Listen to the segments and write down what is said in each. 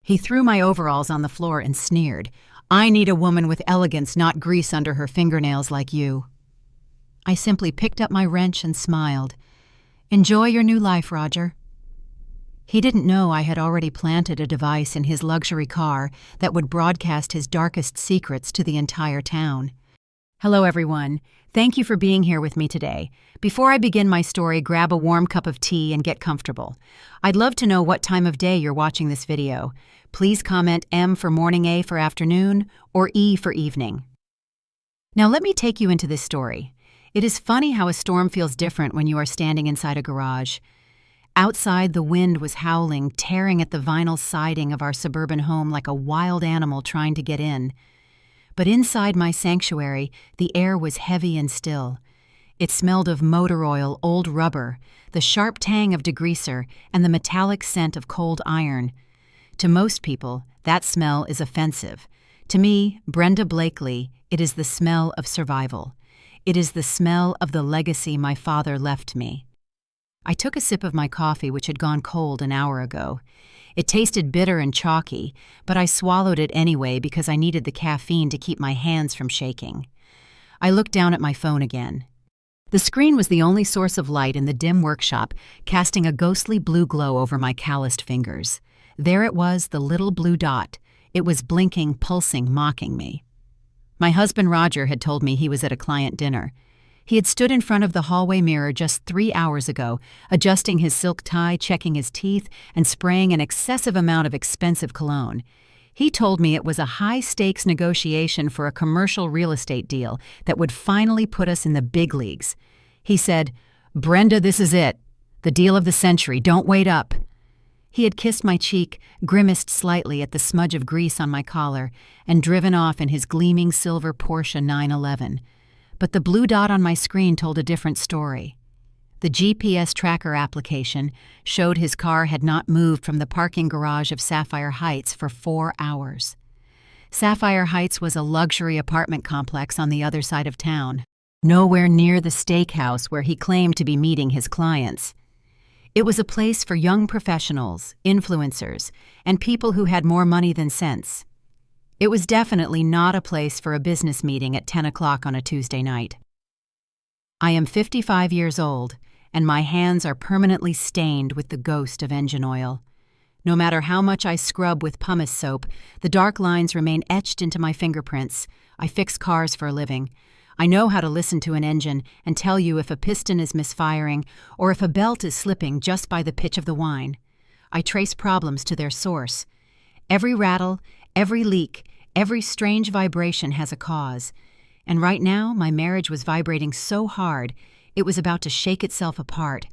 He threw my overalls on the floor and sneered. "I need a woman with elegance, not grease under her fingernails like you." I simply picked up my wrench and smiled. "Enjoy your new life, Roger." He didn't know I had already planted a device in his luxury car that would broadcast his darkest secrets to the entire town. Hello, everyone. Thank you for being here with me today. Before I begin my story, grab a warm cup of tea and get comfortable. I'd love to know what time of day you're watching this video. Please comment M for morning, A for afternoon, or E for evening. Now let me take you into this story. It is funny how a storm feels different when you are standing inside a garage. Outside, the wind was howling, tearing at the vinyl siding of our suburban home like a wild animal trying to get in. But inside my sanctuary, the air was heavy and still. It smelled of motor oil, old rubber, the sharp tang of degreaser, and the metallic scent of cold iron. To most people, that smell is offensive. To me, Brenda Blakely, it is the smell of survival. It is the smell of the legacy my father left me. I took a sip of my coffee, which had gone cold an hour ago. It tasted bitter and chalky, but I swallowed it anyway because I needed the caffeine to keep my hands from shaking. I looked down at my phone again. The screen was the only source of light in the dim workshop, casting a ghostly blue glow over my calloused fingers. There it was, the little blue dot. It was blinking, pulsing, mocking me. My husband Roger had told me he was at a client dinner. He had stood in front of the hallway mirror just 3 hours ago, adjusting his silk tie, checking his teeth, and spraying an excessive amount of expensive cologne. He told me it was a high-stakes negotiation for a commercial real estate deal that would finally put us in the big leagues. He said, "Brenda, this is it. The deal of the century. Don't wait up." He had kissed my cheek, grimaced slightly at the smudge of grease on my collar, and driven off in his gleaming silver Porsche 911. But the blue dot on my screen told a different story. The GPS tracker application showed his car had not moved from the parking garage of Sapphire Heights for 4 hours. Sapphire Heights was a luxury apartment complex on the other side of town, nowhere near the steakhouse where he claimed to be meeting his clients. It was a place for young professionals, influencers, and people who had more money than sense. It was definitely not a place for a business meeting at 10 o'clock on a Tuesday night. I am 55 years old, and my hands are permanently stained with the ghost of engine oil. No matter how much I scrub with pumice soap, the dark lines remain etched into my fingerprints. I fix cars for a living. I know how to listen to an engine and tell you if a piston is misfiring or if a belt is slipping just by the pitch of the whine. I trace problems to their source. Every rattle, every leak, every strange vibration has a cause. And right now, my marriage was vibrating so hard, it was about to shake itself apart.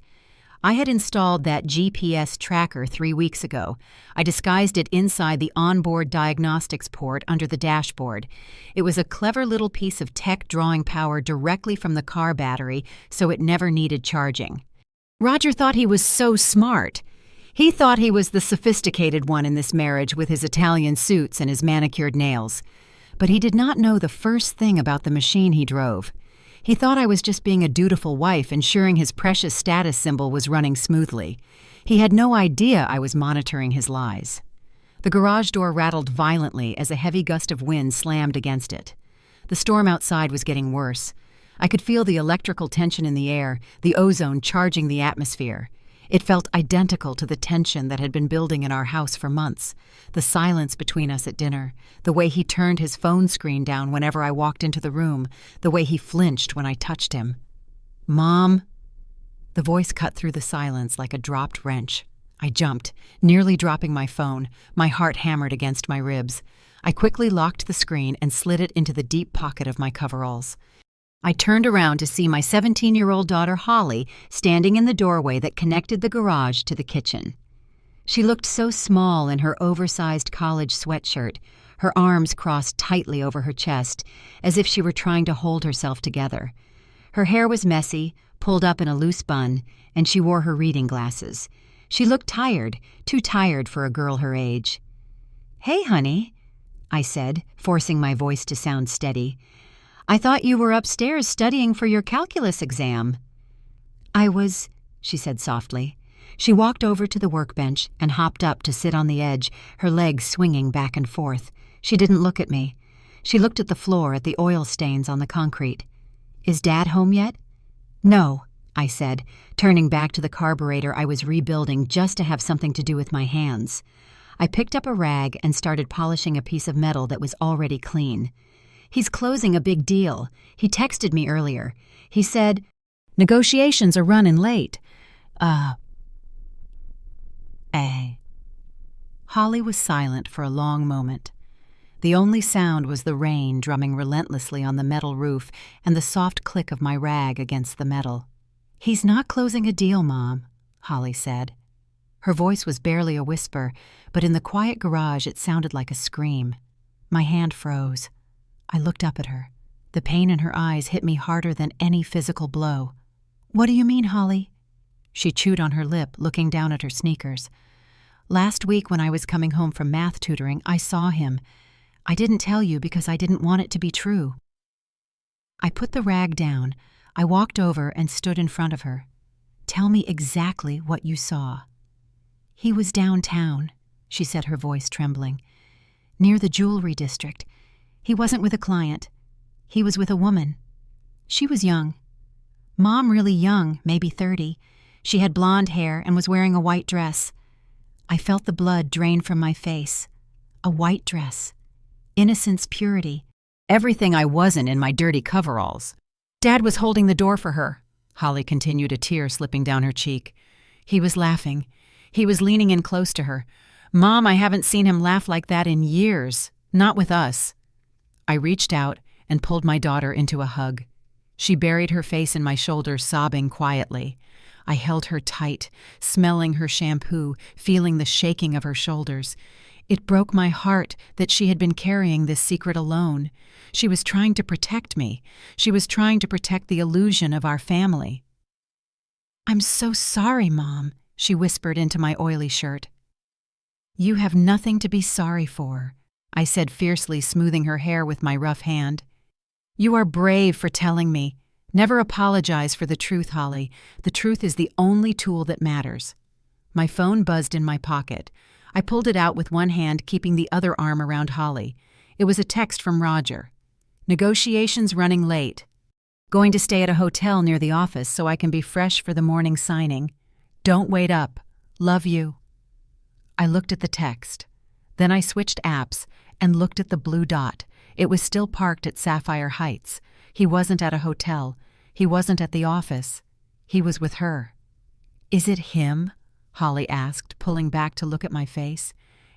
I had installed that GPS tracker 3 weeks ago. I disguised it inside the onboard diagnostics port under the dashboard. It was a clever little piece of tech drawing power directly from the car battery, so it never needed charging. Roger thought he was so smart. He thought he was the sophisticated one in this marriage with his Italian suits and his manicured nails. But he did not know the first thing about the machine he drove. He thought I was just being a dutiful wife, ensuring his precious status symbol was running smoothly. He had no idea I was monitoring his lies. The garage door rattled violently as a heavy gust of wind slammed against it. The storm outside was getting worse. I could feel the electrical tension in the air, the ozone charging the atmosphere. It felt identical to the tension that had been building in our house for months. The silence between us at dinner, the way he turned his phone screen down whenever I walked into the room, the way he flinched when I touched him. "Mom?" The voice cut through the silence like a dropped wrench. I jumped, nearly dropping my phone, my heart hammered against my ribs. I quickly locked the screen and slid it into the deep pocket of my coveralls. I turned around to see my 17-year-old daughter Holly standing in the doorway that connected the garage to the kitchen. She looked so small in her oversized college sweatshirt, her arms crossed tightly over her chest, as if she were trying to hold herself together. Her hair was messy, pulled up in a loose bun, and she wore her reading glasses. She looked tired, too tired for a girl her age. "Hey, honey," I said, forcing my voice to sound steady. "I thought you were upstairs studying for your calculus exam." "I was," she said softly. She walked over to the workbench and hopped up to sit on the edge, her legs swinging back and forth. She didn't look at me. She looked at the floor, at the oil stains on the concrete. "Is Dad home yet?" "No," I said, turning back to the carburetor I was rebuilding just to have something to do with my hands. I picked up a rag and started polishing a piece of metal that was already clean. "He's closing a big deal. He texted me earlier. He said, 'Negotiations are running late.'" Holly was silent for a long moment. The only sound was the rain drumming relentlessly on the metal roof and the soft click of my rag against the metal. "He's not closing a deal, Mom," Holly said. Her voice was barely a whisper, but in the quiet garage it sounded like a scream. My hand froze. I looked up at her. The pain in her eyes hit me harder than any physical blow. "What do you mean, Holly?" She chewed on her lip, looking down at her sneakers. "Last week when I was coming home from math tutoring, I saw him. I didn't tell you because I didn't want it to be true." I put the rag down. I walked over and stood in front of her. "Tell me exactly what you saw." "He was downtown," she said, her voice trembling. "Near the jewelry district. He wasn't with a client. He was with a woman. She was young. Mom really young, maybe 30. She had blonde hair and was wearing a white dress. I felt the blood drain from my face. A white dress. Innocence, purity. Everything I wasn't in my dirty coveralls. Dad was holding the door for her," Holly continued, a tear slipping down her cheek. "He was laughing. He was leaning in close to her. Mom, I haven't seen him laugh like that in years. Not with us." I reached out and pulled my daughter into a hug. She buried her face in my shoulder, sobbing quietly. I held her tight, smelling her shampoo, feeling the shaking of her shoulders. It broke my heart that she had been carrying this secret alone. She was trying to protect me. She was trying to protect the illusion of our family. "I'm so sorry, Mom," she whispered into my oily shirt. "You have nothing to be sorry for," I said fiercely, smoothing her hair with my rough hand. "You are brave for telling me. Never apologize for the truth, Holly. The truth is the only tool that matters." My phone buzzed in my pocket. I pulled it out with one hand, keeping the other arm around Holly. It was a text from Roger. "Negotiations running late. Going to stay at a hotel near the office so I can be fresh for the morning signing. Don't wait up. Love you." I looked at the text. Then I switched apps and looked at the blue dot. It was still parked at Sapphire Heights. He wasn't at a hotel. He wasn't at the office. He was with her. "Is it him?" Holly asked, pulling back to look at my face.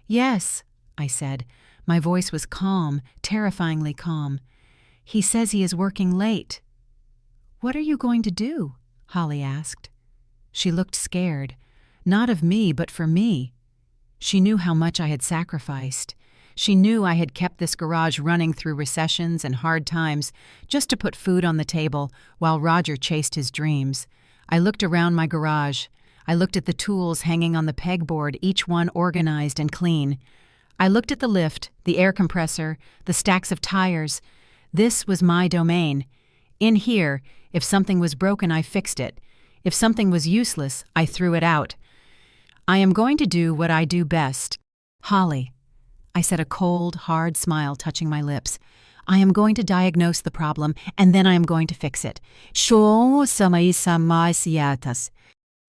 "Yes," I said. My voice was calm, terrifyingly calm. "He says he is working late." "What are you going to do?" Holly asked. She looked scared, not of me, but for me. She knew how much I had sacrificed. She knew I had kept this garage running through recessions and hard times just to put food on the table while Roger chased his dreams. I looked around my garage. I looked at the tools hanging on the pegboard, each one organized and clean. I looked at the lift, the air compressor, the stacks of tires. This was my domain. In here, if something was broken, I fixed it. If something was useless, I threw it out. I am going to do what I do best. Holly, I said, a cold, hard smile touching my lips. I am going to diagnose the problem, and then I am going to fix it.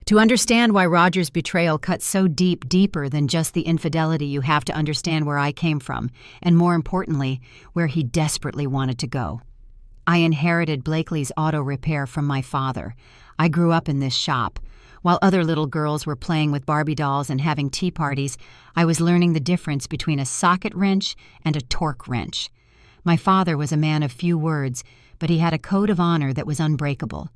To understand why Roger's betrayal cut so deeper than just the infidelity, you have to understand where I came from, and more importantly, where he desperately wanted to go. I inherited Blakely's auto repair from my father. I grew up in this shop. While other little girls were playing with Barbie dolls and having tea parties, I was learning the difference between a socket wrench and a torque wrench. My father was a man of few words, but he had a code of honor that was unbreakable.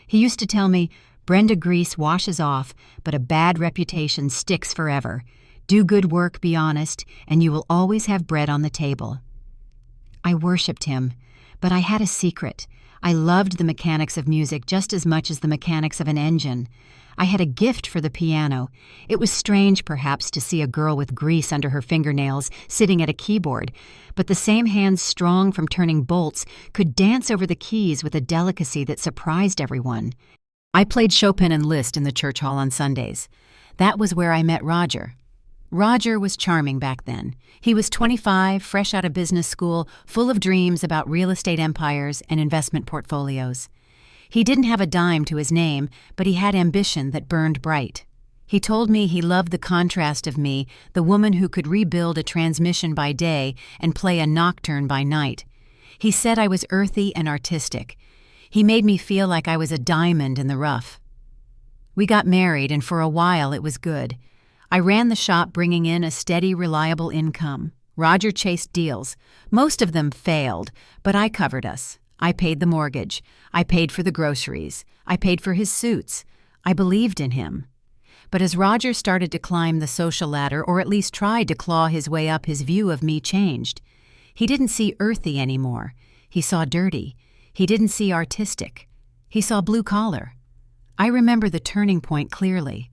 He used to tell me, "Brenda, grease washes off, but a bad reputation sticks forever. Do good work, be honest, and you will always have bread on the table." I worshipped him, but I had a secret. I loved the mechanics of music just as much as the mechanics of an engine. I had a gift for the piano. It was strange, perhaps, to see a girl with grease under her fingernails sitting at a keyboard, but the same hands strong from turning bolts could dance over the keys with a delicacy that surprised everyone. I played Chopin and Liszt in the church hall on Sundays. That was where I met Roger. Roger was charming back then. He was 25, fresh out of business school, full of dreams about real estate empires and investment portfolios. He didn't have a dime to his name, but he had ambition that burned bright. He told me he loved the contrast of me, the woman who could rebuild a transmission by day and play a nocturne by night. He said I was earthy and artistic. He made me feel like I was a diamond in the rough. We got married, and for a while it was good. I ran the shop, bringing in a steady, reliable income. Roger chased deals. Most of them failed, but I covered us. I paid the mortgage. I paid for the groceries. I paid for his suits. I believed in him. But as Roger started to climb the social ladder, or at least tried to claw his way up, his view of me changed. He didn't see earthy anymore. He saw dirty. He didn't see artistic. He saw blue collar. I remember the turning point clearly.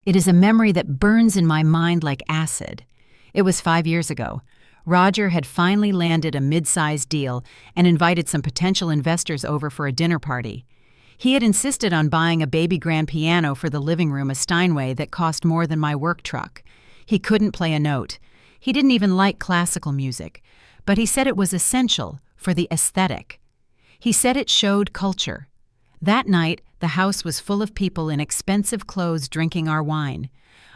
It is a memory that burns in my mind like acid. It was 5 years ago. Roger had finally landed a mid-sized deal and invited some potential investors over for a dinner party. He had insisted on buying a baby grand piano for the living room, a Steinway that cost more than my work truck. He couldn't play a note. He didn't even like classical music, but he said it was essential for the aesthetic. He said it showed culture. That night, the house was full of people in expensive clothes drinking our wine.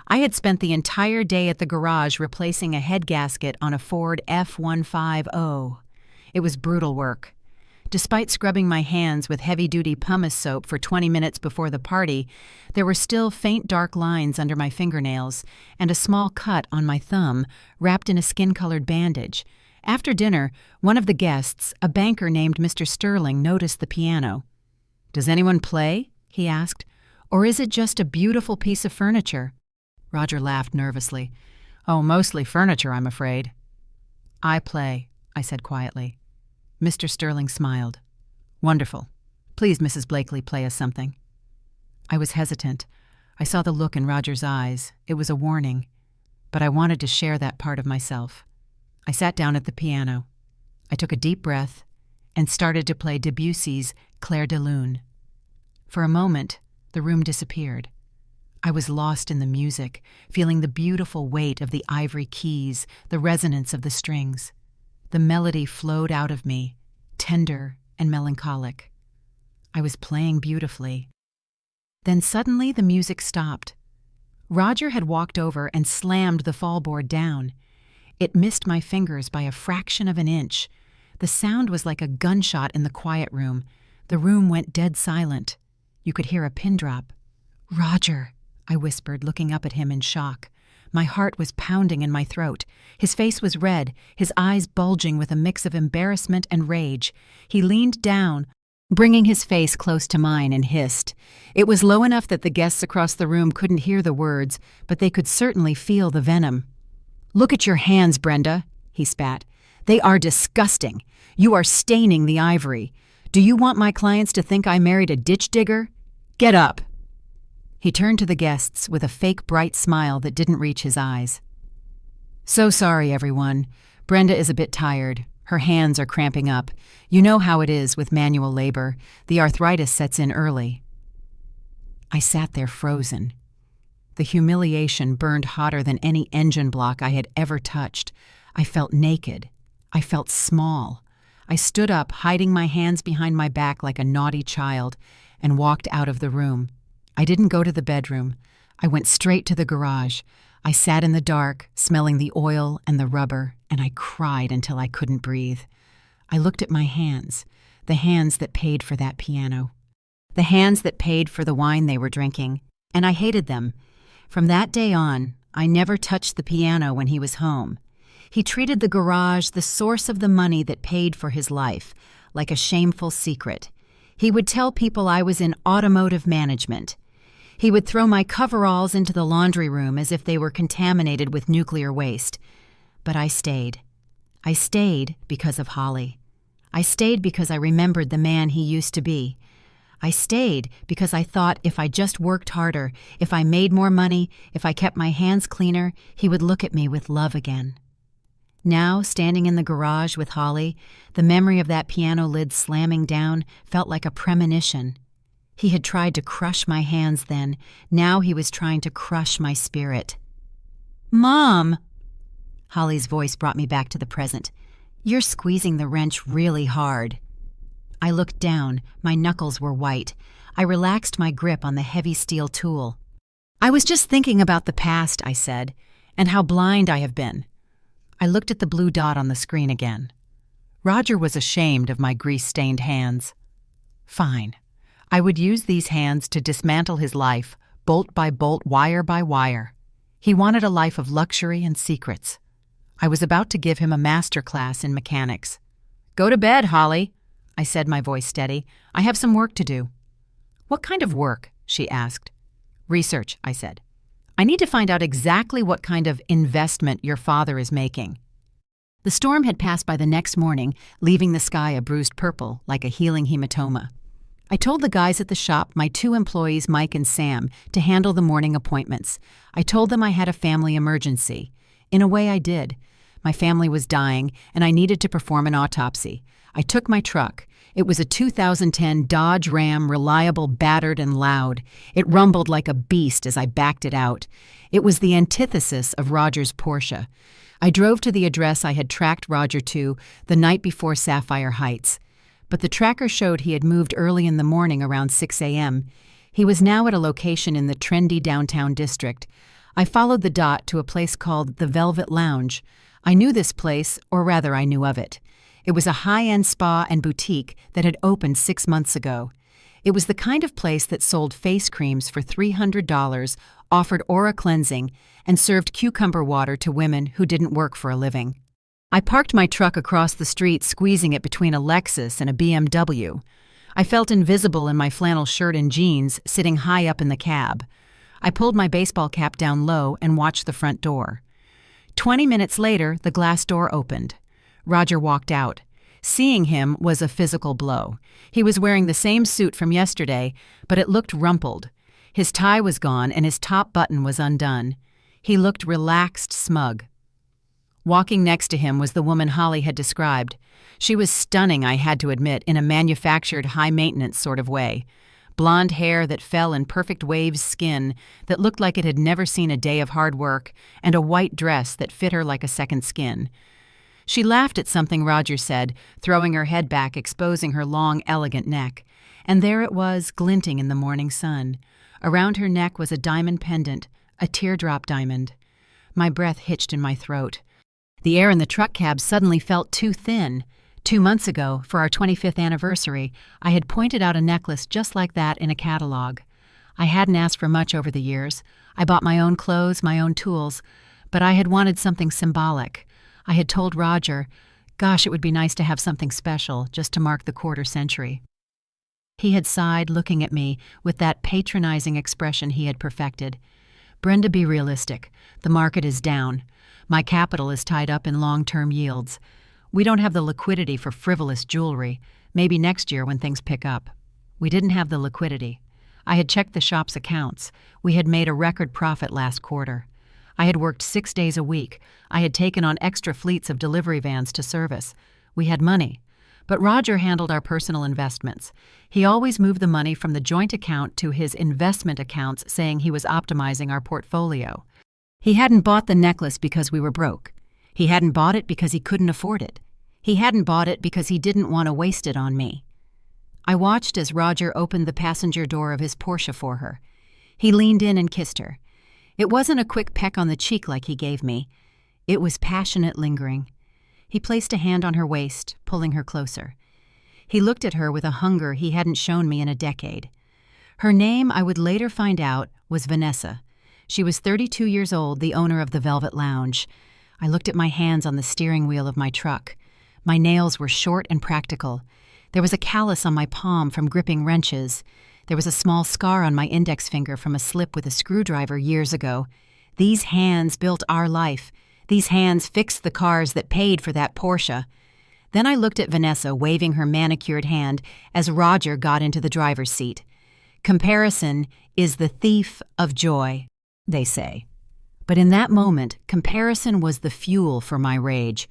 I had spent the entire day at the garage replacing a head gasket on a Ford F-150. It was brutal work. Despite scrubbing my hands with heavy-duty pumice soap for 20 minutes before the party, there were still faint dark lines under my fingernails and a small cut on my thumb wrapped in a skin-colored bandage. After dinner, one of the guests, a banker named Mr. Sterling, noticed the piano. "Does anyone play?" he asked. "Or is it just a beautiful piece of furniture?" Roger laughed nervously. "Oh, mostly furniture, I'm afraid." "I play," I said quietly. Mr. Sterling smiled. "Wonderful. Please, Mrs. Blakely, play us something." I was hesitant. I saw the look in Roger's eyes. It was a warning. But I wanted to share that part of myself. I sat down at the piano. I took a deep breath and started to play Debussy's Clair de Lune. For a moment, the room disappeared. I was lost in the music, feeling the beautiful weight of the ivory keys, the resonance of the strings. The melody flowed out of me, tender and melancholic. I was playing beautifully. Then suddenly the music stopped. Roger had walked over and slammed the fallboard down. It missed my fingers by a fraction of an inch. The sound was like a gunshot in the quiet room. The room went dead silent. You could hear a pin drop. "Roger," I whispered, looking up at him in shock. My heart was pounding in my throat. His face was red, his eyes bulging with a mix of embarrassment and rage. He leaned down, bringing his face close to mine, and hissed. It was low enough that the guests across the room couldn't hear the words, but they could certainly feel the venom. "Look at your hands, Brenda," he spat. "They are disgusting. You are staining the ivory. Do you want my clients to think I married a ditch digger? Get up." He turned to the guests with a fake bright smile that didn't reach his eyes. "So sorry, everyone. Brenda is a bit tired. Her hands are cramping up. You know how it is with manual labor. The arthritis sets in early." I sat there frozen. The humiliation burned hotter than any engine block I had ever touched. I felt naked. I felt small. I stood up, hiding my hands behind my back like a naughty child, and walked out of the room. I didn't go to the bedroom. I went straight to the garage. I sat in the dark, smelling the oil and the rubber, and I cried until I couldn't breathe. I looked at my hands, the hands that paid for that piano, the hands that paid for the wine they were drinking, and I hated them. From that day on, I never touched the piano when he was home. He treated the garage, the source of the money that paid for his life, like a shameful secret. He would tell people I was in automotive management. He would throw my coveralls into the laundry room as if they were contaminated with nuclear waste. But I stayed. I stayed because of Holly. I stayed because I remembered the man he used to be. I stayed because I thought if I just worked harder, if I made more money, if I kept my hands cleaner, he would look at me with love again. Now, standing in the garage with Holly, the memory of that piano lid slamming down felt like a premonition. He had tried to crush my hands then. Now he was trying to crush my spirit. "Mom!" Holly's voice brought me back to the present. "You're squeezing the wrench really hard." I looked down. My knuckles were white. I relaxed my grip on the heavy steel tool. "I was just thinking about the past," I said, "and how blind I have been." I looked at the blue dot on the screen again. Roger was ashamed of my grease-stained hands. Fine. I would use these hands to dismantle his life, bolt by bolt, wire by wire. He wanted a life of luxury and secrets. I was about to give him a master class in mechanics. "Go to bed, Holly," I said, my voice steady. "I have some work to do." "What kind of work?" she asked. "Research," I said. "I need to find out exactly what kind of investment your father is making." The storm had passed by the next morning, leaving the sky a bruised purple like a healing hematoma. I told the guys at the shop, my 2 employees, Mike and Sam, to handle the morning appointments. I told them I had a family emergency. In a way, I did. My family was dying, and I needed to perform an autopsy. I took my truck. It was a 2010 Dodge Ram, reliable, battered, and loud. It rumbled like a beast as I backed it out. It was the antithesis of Roger's Porsche. I drove to the address I had tracked Roger to the night before Sapphire Heights. But the tracker showed he had moved early in the morning around 6 a.m. He was now at a location in the trendy downtown district. I followed the dot to a place called the Velvet Lounge. I knew this place, or rather I knew of it. It was a high-end spa and boutique that had opened 6 months ago. It was the kind of place that sold face creams for $300, offered aura cleansing, and served cucumber water to women who didn't work for a living. I parked my truck across the street, squeezing it between a Lexus and a BMW. I felt invisible in my flannel shirt and jeans, sitting high up in the cab. I pulled my baseball cap down low and watched the front door. 20 minutes later, the glass door opened. Roger walked out. Seeing him was a physical blow. He was wearing the same suit from yesterday, but it looked rumpled. His tie was gone and his top button was undone. He looked relaxed, smug. Walking next to him was the woman Holly had described. She was stunning, I had to admit, in a manufactured, high-maintenance sort of way. Blonde hair that fell in perfect waves, skin that looked like it had never seen a day of hard work, and a white dress that fit her like a second skin. She laughed at something Roger said, throwing her head back, exposing her long, elegant neck. And there it was, glinting in the morning sun. Around her neck was a diamond pendant, a teardrop diamond. My breath hitched in my throat. The air in the truck cab suddenly felt too thin. 2 months ago, for our 25th anniversary, I had pointed out a necklace just like that in a catalog. I hadn't asked for much over the years. I bought my own clothes, my own tools, but I had wanted something symbolic. I had told Roger, gosh, it would be nice to have something special just to mark the quarter century. He had sighed, looking at me with that patronizing expression he had perfected. "Brenda, be realistic. The market is down. My capital is tied up in long-term yields. We don't have the liquidity for frivolous jewelry. Maybe next year when things pick up." We didn't have the liquidity. I had checked the shop's accounts. We had made a record profit last quarter. I had worked 6 days a week. I had taken on extra fleets of delivery vans to service. We had money. But Roger handled our personal investments. He always moved the money from the joint account to his investment accounts, saying he was optimizing our portfolio. He hadn't bought the necklace because we were broke. He hadn't bought it because he couldn't afford it. He hadn't bought it because he didn't want to waste it on me. I watched as Roger opened the passenger door of his Porsche for her. He leaned in and kissed her. It wasn't a quick peck on the cheek like he gave me. It was passionate, lingering. He placed a hand on her waist, pulling her closer. He looked at her with a hunger he hadn't shown me in a decade. Her name, I would later find out, was Vanessa. She was 32 years old, the owner of the Velvet Lounge. I looked at my hands on the steering wheel of my truck. My nails were short and practical. There was a callus on my palm from gripping wrenches. There was a small scar on my index finger from a slip with a screwdriver years ago. These hands built our life. These hands fixed the cars that paid for that Porsche. Then I looked at Vanessa waving her manicured hand as Roger got into the driver's seat. Comparison is the thief of joy, they say. But in that moment, comparison was the fuel for my rage.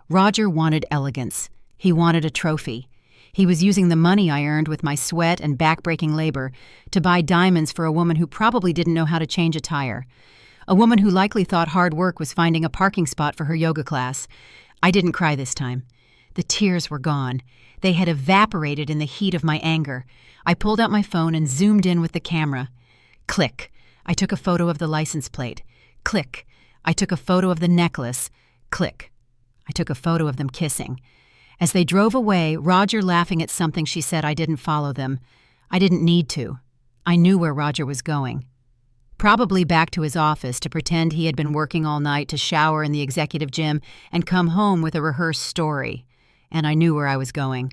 Roger wanted elegance. He wanted a trophy. He was using the money I earned with my sweat and back-breaking labor to buy diamonds for a woman who probably didn't know how to change a tire. A woman who likely thought hard work was finding a parking spot for her yoga class. I didn't cry this time. The tears were gone. They had evaporated in the heat of my anger. I pulled out my phone and zoomed in with the camera. Click. I took a photo of the license plate. Click. I took a photo of the necklace. Click. I took a photo of them kissing. As they drove away, Roger laughing at something she said, I didn't follow them. I didn't need to. I knew where Roger was going. Probably back to his office to pretend he had been working all night to shower in the executive gym and come home with a rehearsed story. And I knew where I was going.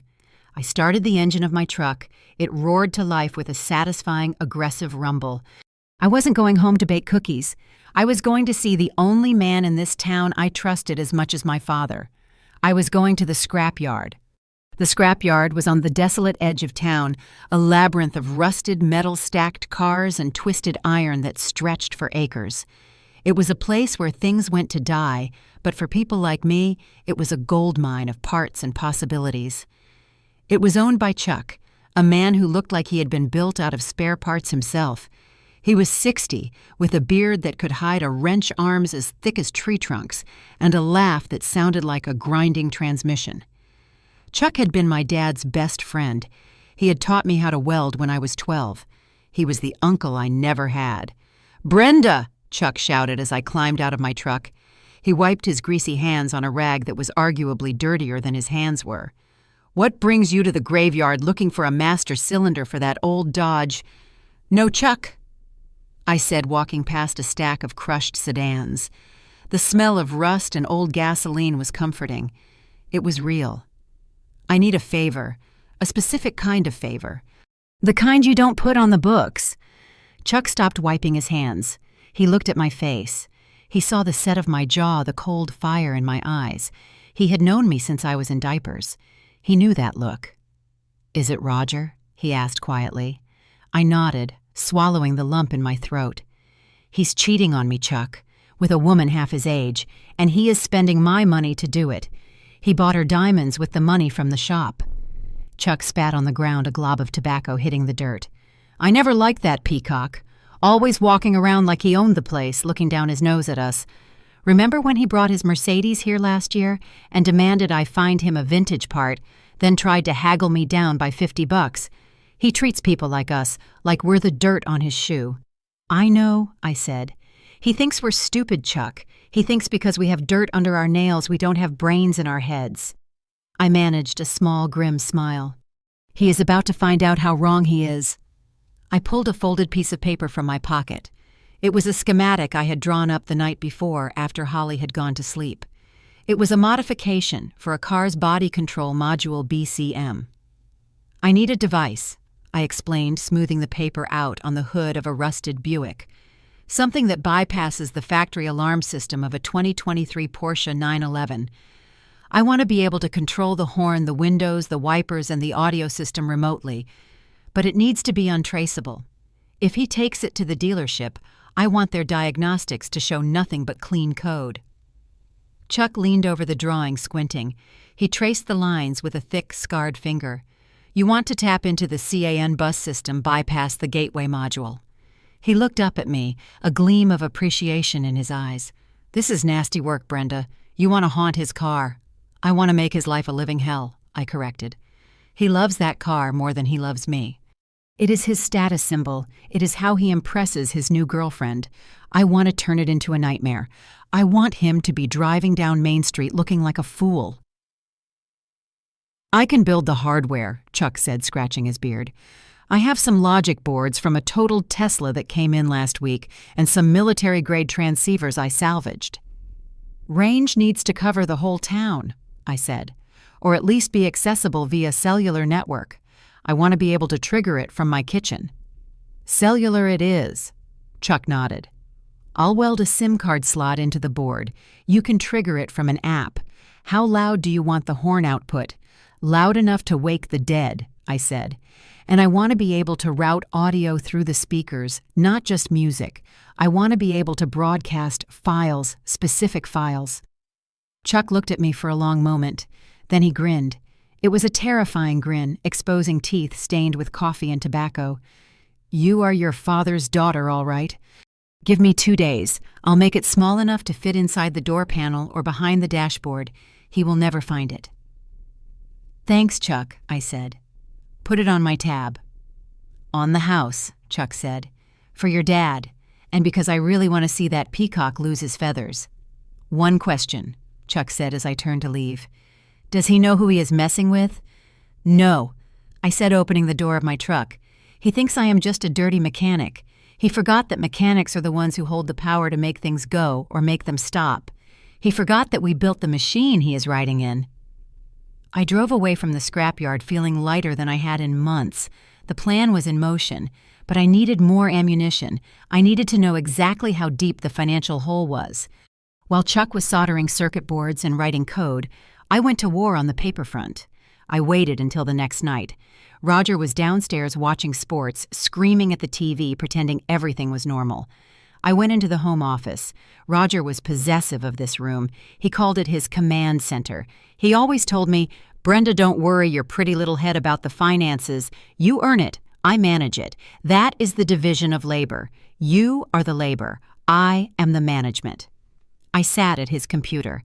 I started the engine of my truck. It roared to life with a satisfying, aggressive rumble. I wasn't going home to bake cookies. I was going to see the only man in this town I trusted as much as my father. I was going to the scrapyard. The scrapyard was on the desolate edge of town, a labyrinth of rusted metal-stacked cars and twisted iron that stretched for acres. It was a place where things went to die, but for people like me, it was a gold mine of parts and possibilities. It was owned by Chuck, a man who looked like he had been built out of spare parts himself. He was 60, with a beard that could hide a wrench arms as thick as tree trunks, and a laugh that sounded like a grinding transmission. Chuck had been my dad's best friend. He had taught me how to weld when I was 12. He was the uncle I never had. "Brenda!" Chuck shouted as I climbed out of my truck. He wiped his greasy hands on a rag that was arguably dirtier than his hands were. "What brings you to the graveyard looking for a master cylinder for that old Dodge?" "No, Chuck," I said, walking past a stack of crushed sedans. The smell of rust and old gasoline was comforting. It was real. "I need a favor, a specific kind of favor. The kind you don't put on the books." Chuck stopped wiping his hands. He looked at my face. He saw the set of my jaw, the cold fire in my eyes. He had known me since I was in diapers. He knew that look. "Is it Roger?" he asked quietly. I nodded, swallowing the lump in my throat. "He's cheating on me, Chuck, with a woman half his age, and he is spending my money to do it. He bought her diamonds with the money from the shop." Chuck spat on the ground, a glob of tobacco hitting the dirt. "I never liked that peacock. Always walking around like he owned the place, looking down his nose at us. Remember when he brought his Mercedes here last year and demanded I find him a vintage part, then tried to haggle me down by $50? He treats people like us, like we're the dirt on his shoe." "I know," I said. "He thinks we're stupid, Chuck. He thinks because we have dirt under our nails we don't have brains in our heads." I managed a small, grim smile. "He is about to find out how wrong he is." I pulled a folded piece of paper from my pocket. It was a schematic I had drawn up the night before after Holly had gone to sleep. It was a modification for a car's body control module BCM. "I need a device," I explained, smoothing the paper out on the hood of a rusted Buick. "Something that bypasses the factory alarm system of a 2023 Porsche 911. I want to be able to control the horn, the windows, the wipers, and the audio system remotely, but it needs to be untraceable. If he takes it to the dealership, I want their diagnostics to show nothing but clean code." Chuck leaned over the drawing, squinting. He traced the lines with a thick, scarred finger. "You want to tap into the CAN bus system, bypass the gateway module." He looked up at me, a gleam of appreciation in his eyes. "This is nasty work, Brenda. You want to haunt his car." "I want to make his life a living hell," I corrected. "He loves that car more than he loves me. It is his status symbol. It is how he impresses his new girlfriend. I want to turn it into a nightmare. I want him to be driving down Main Street looking like a fool." "I can build the hardware," Chuck said, scratching his beard. "I have some logic boards from a totaled Tesla that came in last week and some military-grade transceivers I salvaged." "Range needs to cover the whole town," I said, "or at least be accessible via cellular network. I want to be able to trigger it from my kitchen." "Cellular it is," Chuck nodded. "I'll weld a SIM card slot into the board. You can trigger it from an app. How loud do you want the horn output?" "Loud enough to wake the dead," I said. "And I want to be able to route audio through the speakers, not just music. I want to be able to broadcast files, specific files." Chuck looked at me for a long moment. Then he grinned. It was a terrifying grin, exposing teeth stained with coffee and tobacco. "You are your father's daughter, all right. Give me 2 days. I'll make it small enough to fit inside the door panel or behind the dashboard. He will never find it." "Thanks, Chuck," I said. "Put it on my tab." "On the house," Chuck said. "For your dad, and because I really want to see that peacock lose his feathers." "One question," Chuck said as I turned to leave. "Does he know who he is messing with?" "No," I said, opening the door of my truck. "He thinks I am just a dirty mechanic. He forgot that mechanics are the ones who hold the power to make things go or make them stop. He forgot that we built the machine he is riding in." I drove away from the scrapyard feeling lighter than I had in months. The plan was in motion, but I needed more ammunition. I needed to know exactly how deep the financial hole was. While Chuck was soldering circuit boards and writing code, I went to war on the paper front. I waited until the next night. Roger was downstairs watching sports, screaming at the TV, pretending everything was normal. I went into the home office. Roger was possessive of this room. He called it his command center. He always told me, "Brenda, don't worry your pretty little head about the finances. You earn it. I manage it. That is the division of labor. You are the labor. I am the management." I sat at his computer.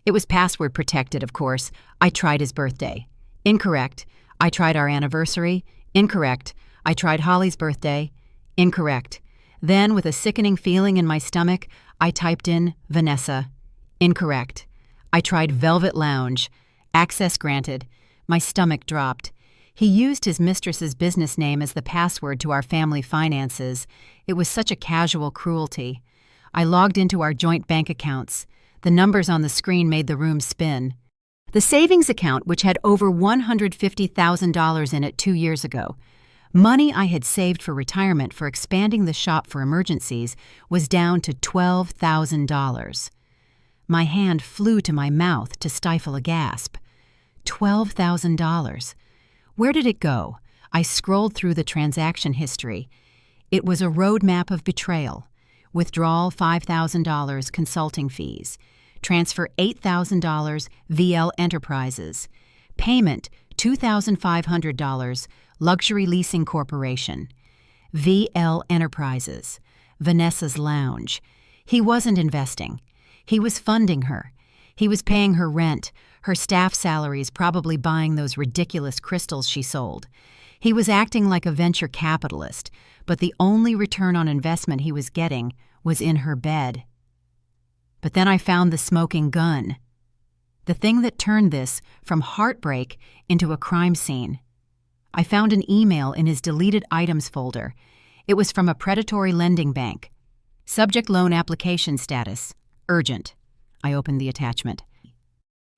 It was password protected, of course. I tried his birthday. Incorrect. I tried our anniversary. Incorrect. I tried Holly's birthday. Incorrect. Then, with a sickening feeling in my stomach, I typed in Vanessa. Incorrect. I tried Velvet Lounge. Access granted. My stomach dropped. He used his mistress's business name as the password to our family finances. It was such a casual cruelty. I logged into our joint bank accounts. The numbers on the screen made the room spin. The savings account, which had over $150,000 in it 2 years ago, money I had saved for retirement for expanding the shop for emergencies, was down to $12,000. My hand flew to my mouth to stifle a gasp. $12,000. Where did it go? I scrolled through the transaction history. It was a roadmap of betrayal. Withdrawal $5,000 consulting fees. Transfer $8,000 VL Enterprises. Payment $2,500 Luxury Leasing Corporation. VL Enterprises. Vanessa's Lounge. He wasn't investing. He was funding her. He was paying her rent, her staff salaries, probably buying those ridiculous crystals she sold. He was acting like a venture capitalist, but the only return on investment he was getting was in her bed. But then I found the smoking gun. The thing that turned this from heartbreak into a crime scene. I found an email in his deleted items folder. It was from a predatory lending bank. Subject loan application status. Urgent. I opened the attachment.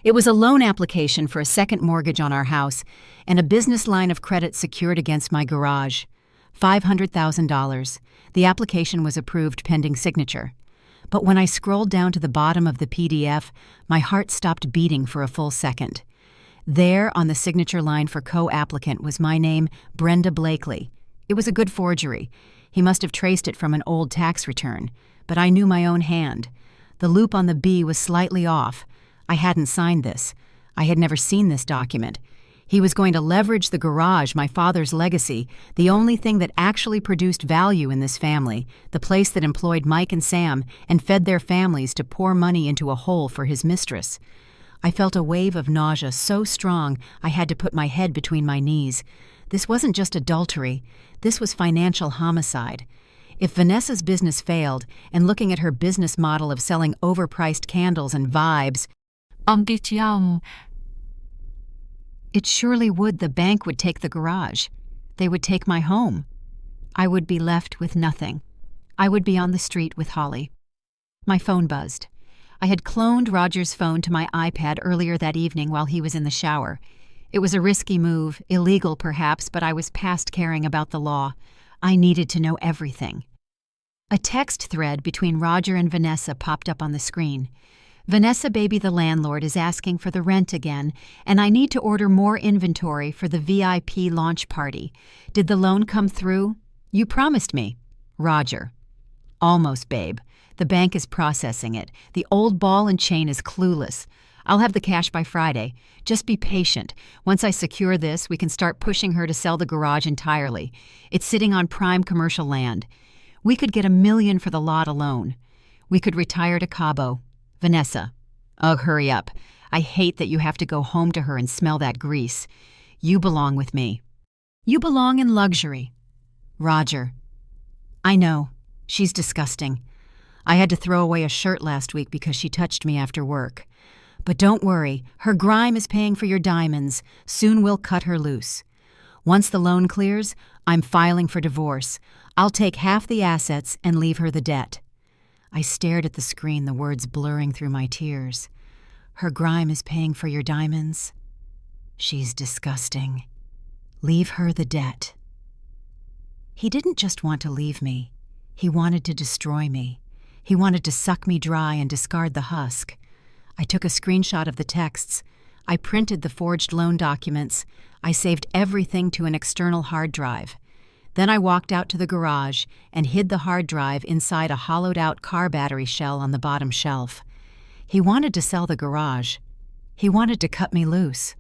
It was a loan application for a second mortgage on our house and a business line of credit secured against my garage. $500,000. The application was approved pending signature. But when I scrolled down to the bottom of the PDF, my heart stopped beating for a full second. There, on the signature line for co-applicant, was my name, Brenda Blakely. It was a good forgery. He must have traced it from an old tax return. But I knew my own hand. The loop on the B was slightly off. I hadn't signed this. I had never seen this document. He was going to leverage the garage, my father's legacy, the only thing that actually produced value in this family, the place that employed Mike and Sam and fed their families, to pour money into a hole for his mistress. I felt a wave of nausea so strong I had to put my head between my knees. This wasn't just adultery. This was financial homicide. If Vanessa's business failed, and looking at her business model of selling overpriced candles and vibes, it surely would. The bank would take the garage. They would take my home. I would be left with nothing. I would be on the street with Holly. My phone buzzed. I had cloned Roger's phone to my iPad earlier that evening while he was in the shower. It was a risky move, illegal perhaps, but I was past caring about the law. I needed to know everything. A text thread between Roger and Vanessa popped up on the screen. "Vanessa baby the landlord is asking for the rent again, and I need to order more inventory for the VIP launch party. Did the loan come through? You promised me. Roger." "Almost, babe. The bank is processing it. The old ball and chain is clueless. I'll have the cash by Friday. Just be patient. Once I secure this, we can start pushing her to sell the garage entirely. It's sitting on prime commercial land. We could get $1 million for the lot alone. We could retire to Cabo. Vanessa. Ugh, hurry up. I hate that you have to go home to her and smell that grease. You belong with me. You belong in luxury. Roger. I know. She's disgusting. I had to throw away a shirt last week because she touched me after work. But don't worry, her grime is paying for your diamonds. Soon we'll cut her loose. Once the loan clears, I'm filing for divorce. I'll take half the assets and leave her the debt. I stared at the screen, the words blurring through my tears. Her grime is paying for your diamonds. She's disgusting. Leave her the debt. He didn't just want to leave me. He wanted to destroy me. He wanted to suck me dry and discard the husk. I took a screenshot of the texts. I printed the forged loan documents. I saved everything to an external hard drive. Then I walked out to the garage and hid the hard drive inside a hollowed-out car battery shell on the bottom shelf. He wanted to sell the garage. He wanted to cut me loose.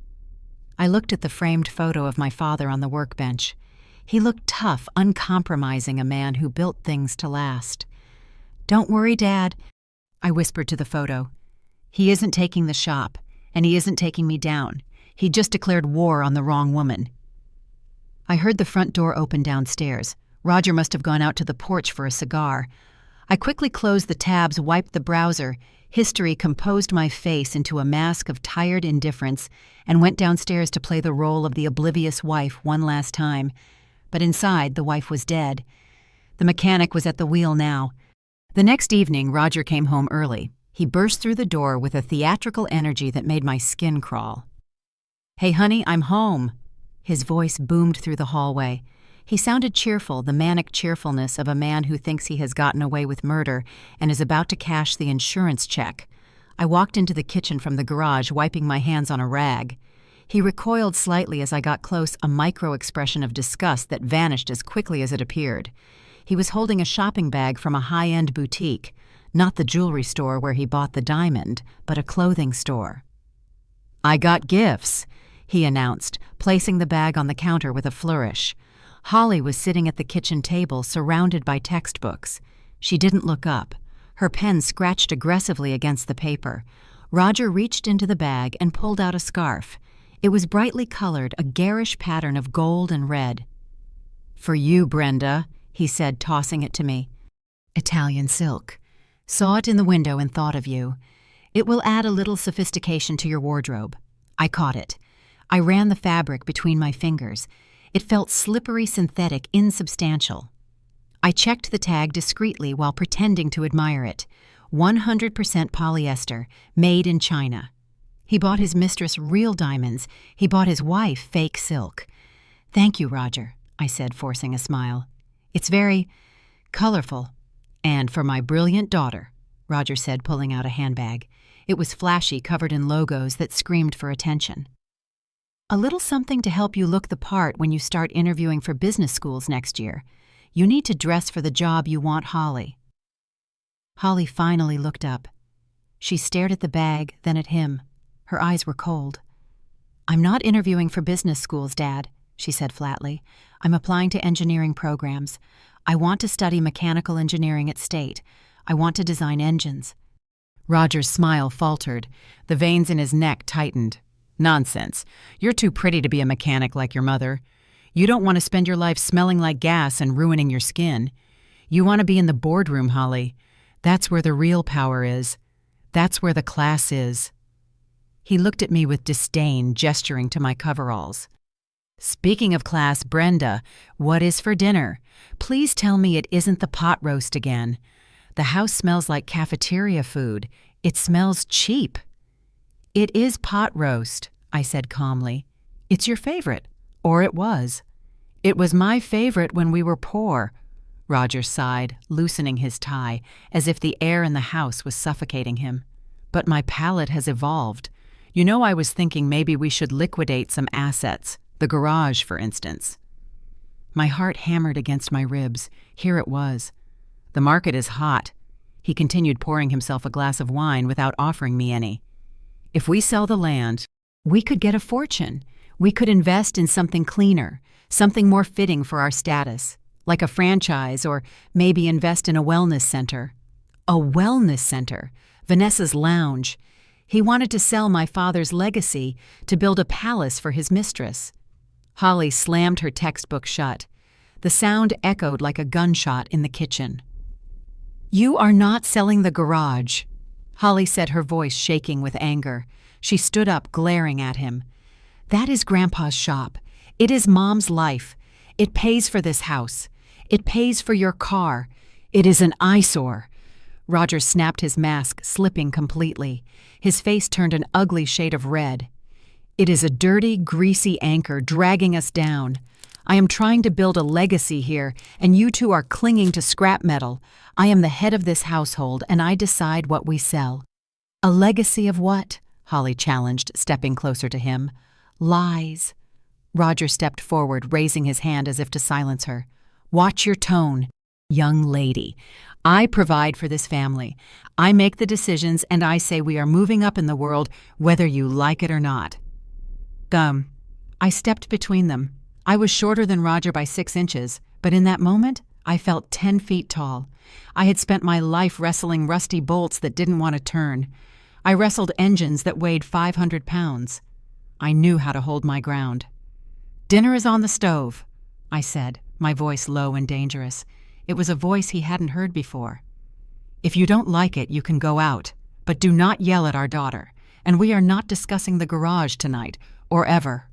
I looked at the framed photo of my father on the workbench. He looked tough, uncompromising, a man who built things to last. Don't worry, Dad, I whispered to the photo. He isn't taking the shop, and he isn't taking me down. He just declared war on the wrong woman. I heard the front door open downstairs. Roger must have gone out to the porch for a cigar. I quickly closed the tabs, wiped the browser. History composed my face into a mask of tired indifference and went downstairs to play the role of the oblivious wife one last time. But inside, the wife was dead. The mechanic was at the wheel now. The next evening, Roger came home early. He burst through the door with a theatrical energy that made my skin crawl. Hey, honey, I'm home. His voice boomed through the hallway. He sounded cheerful, the manic cheerfulness of a man who thinks he has gotten away with murder and is about to cash the insurance check. I walked into the kitchen from the garage, wiping my hands on a rag. He recoiled slightly as I got close, a micro-expression of disgust that vanished as quickly as it appeared. He was holding a shopping bag from a high-end boutique, not the jewelry store where he bought the diamond, but a clothing store. I got gifts, he announced, placing the bag on the counter with a flourish. Holly was sitting at the kitchen table, surrounded by textbooks. She didn't look up. Her pen scratched aggressively against the paper. Roger reached into the bag and pulled out a scarf. It was brightly colored, a garish pattern of gold and red. For you, Brenda, he said, tossing it to me. Italian silk. Saw it in the window and thought of you. It will add a little sophistication to your wardrobe. I caught it. I ran the fabric between my fingers. It felt slippery, synthetic, insubstantial. I checked the tag discreetly while pretending to admire it. 100% polyester, made in China. He bought his mistress real diamonds. He bought his wife fake silk. Thank you, Roger, I said, forcing a smile. It's very colorful. And for my brilliant daughter, Roger said, pulling out a handbag. It was flashy, covered in logos that screamed for attention. A little something to help you look the part when you start interviewing for business schools next year. You need to dress for the job you want, Holly. Holly finally looked up. She stared at the bag, then at him. Her eyes were cold. I'm not interviewing for business schools, Dad, she said flatly. I'm applying to engineering programs. I want to study mechanical engineering at State. I want to design engines. Roger's smile faltered. The veins in his neck tightened. Nonsense. You're too pretty to be a mechanic like your mother. You don't want to spend your life smelling like gas and ruining your skin. You want to be in the boardroom, Holly. That's where the real power is. That's where the class is. He looked at me with disdain, gesturing to my coveralls. Speaking of class, Brenda, what is for dinner? Please tell me it isn't the pot roast again. The house smells like cafeteria food. It smells cheap. It is pot roast, I said calmly. It's your favorite, or it was. It was my favorite when we were poor, Roger sighed, loosening his tie, as if the air in the house was suffocating him. But my palate has evolved. You know, I was thinking maybe we should liquidate some assets, the garage, for instance. My heart hammered against my ribs. Here it was. The market is hot. He continued, pouring himself a glass of wine without offering me any. If we sell the land, we could get a fortune. We could invest in something cleaner, something more fitting for our status, like a franchise or maybe invest in a wellness center. A wellness center, Vanessa's lounge. He wanted to sell my father's legacy to build a palace for his mistress. Holly slammed her textbook shut. The sound echoed like a gunshot in the kitchen. "You are not selling the garage," Holly said, her voice shaking with anger. She stood up, glaring at him. "That is Grandpa's shop. It is Mom's life. It pays for this house. It pays for your car. It is an eyesore." Roger snapped his mask, slipping completely. His face turned an ugly shade of red. "It is a dirty, greasy anchor dragging us down. I am trying to build a legacy here, and you two are clinging to scrap metal. I am the head of this household, and I decide what we sell." "A legacy of what?" Holly challenged, stepping closer to him. "Lies." Roger stepped forward, raising his hand as if to silence her. "Watch your tone, young lady. I provide for this family. I make the decisions, and I say we are moving up in the world, whether you like it or not." I stepped between them. I was shorter than Roger by 6 inches, but in that moment, I felt 10 feet tall. I had spent my life wrestling rusty bolts that didn't want to turn. I wrestled engines that weighed 500 pounds. I knew how to hold my ground. "Dinner is on the stove," I said, my voice low and dangerous. It was a voice he hadn't heard before. "If you don't like it, you can go out, but do not yell at our daughter. And we are not discussing the garage tonight, or ever."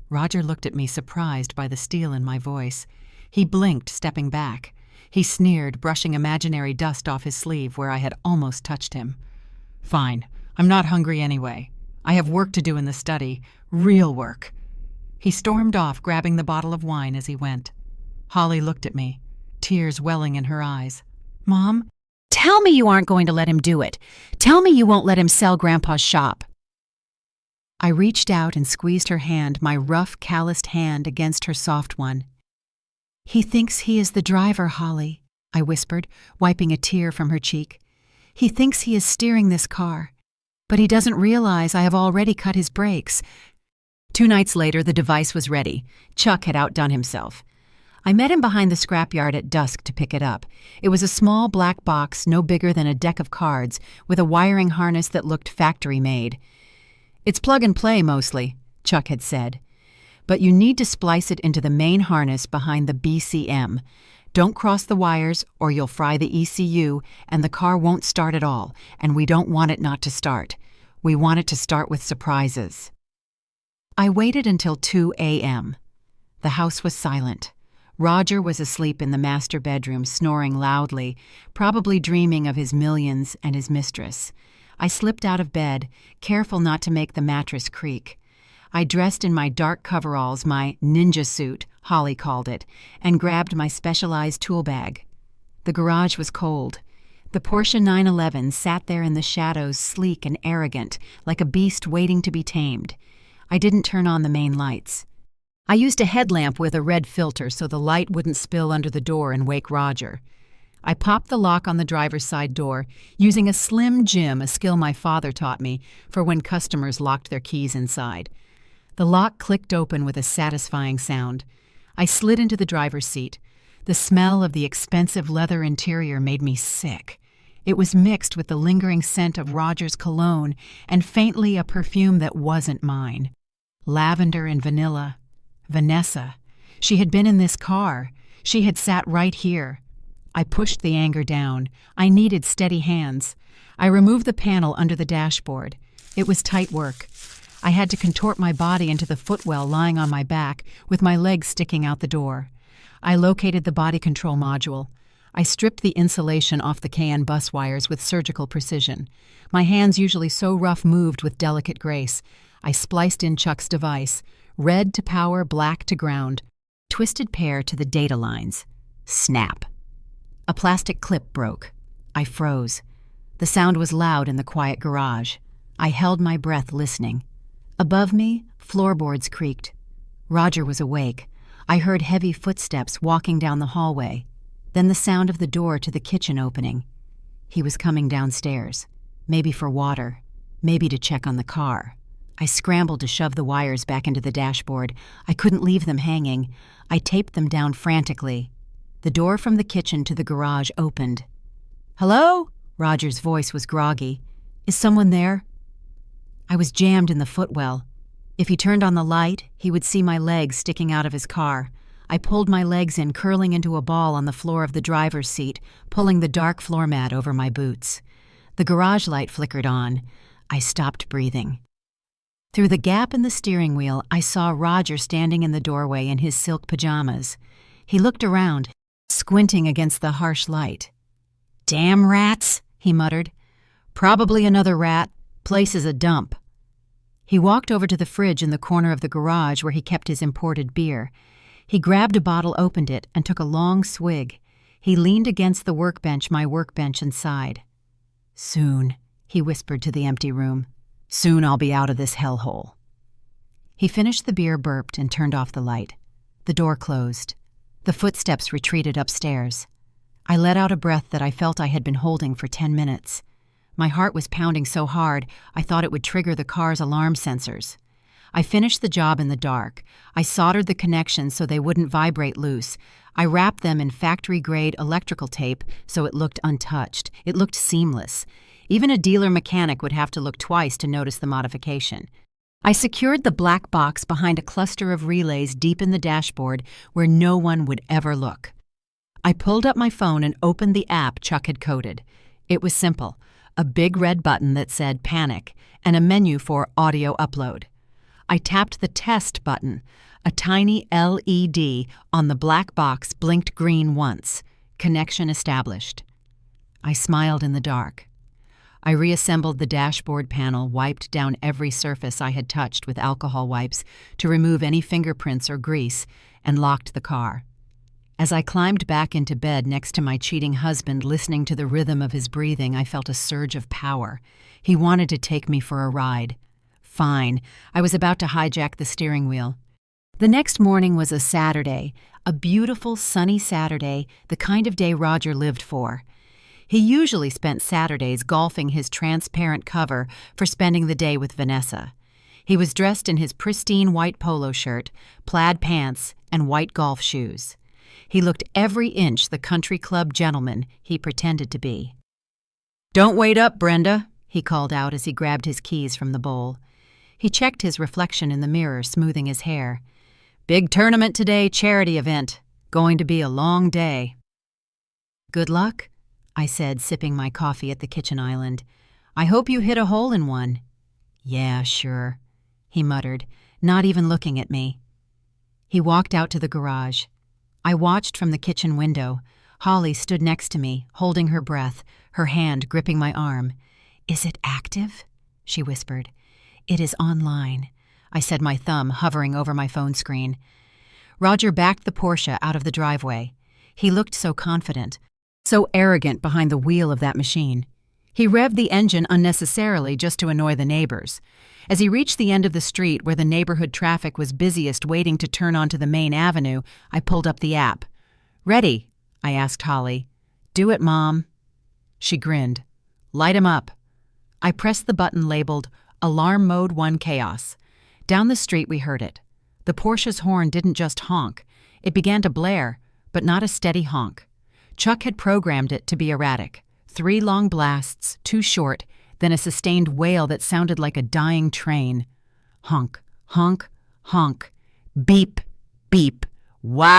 Roger looked at me, surprised by the steel in my voice. He blinked, stepping back. He sneered, brushing imaginary dust off his sleeve where I had almost touched him. "Fine. I'm not hungry anyway. I have work to do in the study. Real work." He stormed off, grabbing the bottle of wine as he went. Holly looked at me, tears welling in her eyes. "Mom, tell me you aren't going to let him do it. Tell me you won't let him sell Grandpa's shop." I reached out and squeezed her hand, my rough, calloused hand against her soft one. "He thinks he is the driver, Holly," I whispered, wiping a tear from her cheek. "He thinks he is steering this car, but he doesn't realize I have already cut his brakes." 2 nights later, the device was ready. Chuck had outdone himself. I met him behind the scrapyard at dusk to pick it up. It was a small black box no bigger than a deck of cards, with a wiring harness that looked factory-made. "It's plug and play mostly," Chuck had said. "But you need to splice it into the main harness behind the BCM. Don't cross the wires or you'll fry the ECU and the car won't start at all, and we don't want it not to start. We want it to start with surprises." I waited until 2 a.m. The house was silent. Roger was asleep in the master bedroom, snoring loudly, probably dreaming of his millions and his mistress. I slipped out of bed, careful not to make the mattress creak. I dressed in my dark coveralls, my ninja suit, Holly called it, and grabbed my specialized tool bag. The garage was cold. The Porsche 911 sat there in the shadows, sleek and arrogant, like a beast waiting to be tamed. I didn't turn on the main lights. I used a headlamp with a red filter so the light wouldn't spill under the door and wake Roger. I popped the lock on the driver's side door, using a slim jim, a skill my father taught me, for when customers locked their keys inside. The lock clicked open with a satisfying sound. I slid into the driver's seat. The smell of the expensive leather interior made me sick. It was mixed with the lingering scent of Roger's cologne and faintly a perfume that wasn't mine. Lavender and vanilla. Vanessa. She had been in this car. She had sat right here. I pushed the anger down. I needed steady hands. I removed the panel under the dashboard. It was tight work. I had to contort my body into the footwell lying on my back, with my legs sticking out the door. I located the body control module. I stripped the insulation off the KN bus wires with surgical precision. My hands, usually so rough, moved with delicate grace. I spliced in Chuck's device. Red to power, black to ground. Twisted pair to the data lines. Snap. A plastic clip broke. I froze. The sound was loud in the quiet garage. I held my breath, listening. Above me, floorboards creaked. Roger was awake. I heard heavy footsteps walking down the hallway. Then the sound of the door to the kitchen opening. He was coming downstairs, maybe for water. Maybe to check on the car. I scrambled to shove the wires back into the dashboard. I couldn't leave them hanging. I taped them down frantically. The door from the kitchen to the garage opened. "Hello?" Roger's voice was groggy. "Is someone there?" I was jammed in the footwell. If he turned on the light, he would see my legs sticking out of his car. I pulled my legs in, curling into a ball on the floor of the driver's seat, pulling the dark floor mat over my boots. The garage light flickered on. I stopped breathing. Through the gap in the steering wheel, I saw Roger standing in the doorway in his silk pajamas. He looked around, squinting against the harsh light. "Damn rats," he muttered. "Probably another rat. Place is a dump." He walked over to the fridge in the corner of the garage where he kept his imported beer. He grabbed a bottle, opened it, and took a long swig. He leaned against the workbench, my workbench, and sighed. "Soon," he whispered to the empty room. "Soon I'll be out of this hellhole." He finished the beer, burped, and turned off the light. The door closed. The footsteps retreated upstairs. I let out a breath that I felt I had been holding for 10 minutes. My heart was pounding so hard I thought it would trigger the car's alarm sensors. I finished the job in the dark. I soldered the connections so they wouldn't vibrate loose. I wrapped them in factory-grade electrical tape so it looked untouched. It looked seamless. Even a dealer mechanic would have to look twice to notice the modification. I secured the black box behind a cluster of relays deep in the dashboard where no one would ever look. I pulled up my phone and opened the app Chuck had coded. It was simple: a big red button that said Panic and a menu for audio upload. I tapped the Test button. A tiny LED on the black box blinked green once. Connection established. I smiled in the dark. I reassembled the dashboard panel, wiped down every surface I had touched with alcohol wipes to remove any fingerprints or grease, and locked the car. As I climbed back into bed next to my cheating husband, listening to the rhythm of his breathing, I felt a surge of power. He wanted to take me for a ride. Fine. I was about to hijack the steering wheel. The next morning was a Saturday, a beautiful, sunny Saturday, the kind of day Roger lived for. He usually spent Saturdays golfing his transparent cover for spending the day with Vanessa. He was dressed in his pristine white polo shirt, plaid pants, and white golf shoes. He looked every inch the country club gentleman he pretended to be. "Don't wait up, Brenda," he called out as he grabbed his keys from the bowl. He checked his reflection in the mirror, smoothing his hair. "Big tournament today, charity event. Going to be a long day." "Good luck," I said, sipping my coffee at the kitchen island. "I hope you hit a hole in one." "Yeah, sure," he muttered, not even looking at me. He walked out to the garage. I watched from the kitchen window. Holly stood next to me, holding her breath, her hand gripping my arm. "Is it active?" she whispered. "It is online," I said, my thumb hovering over my phone screen. Roger backed the Porsche out of the driveway. He looked so confident, so arrogant behind the wheel of that machine. He revved the engine unnecessarily just to annoy the neighbors. As he reached the end of the street where the neighborhood traffic was busiest waiting to turn onto the main avenue, I pulled up the app. "Ready?" I asked Holly. "Do it, Mom." She grinned. "Light 'em up." I pressed the button labeled Alarm Mode 1 Chaos. Down the street we heard it. The Porsche's horn didn't just honk. It began to blare, but not a steady honk. Chuck had programmed it to be erratic. 3 long blasts, 2 short, then a sustained wail that sounded like a dying train. Honk, honk, honk. Beep, beep. Wah!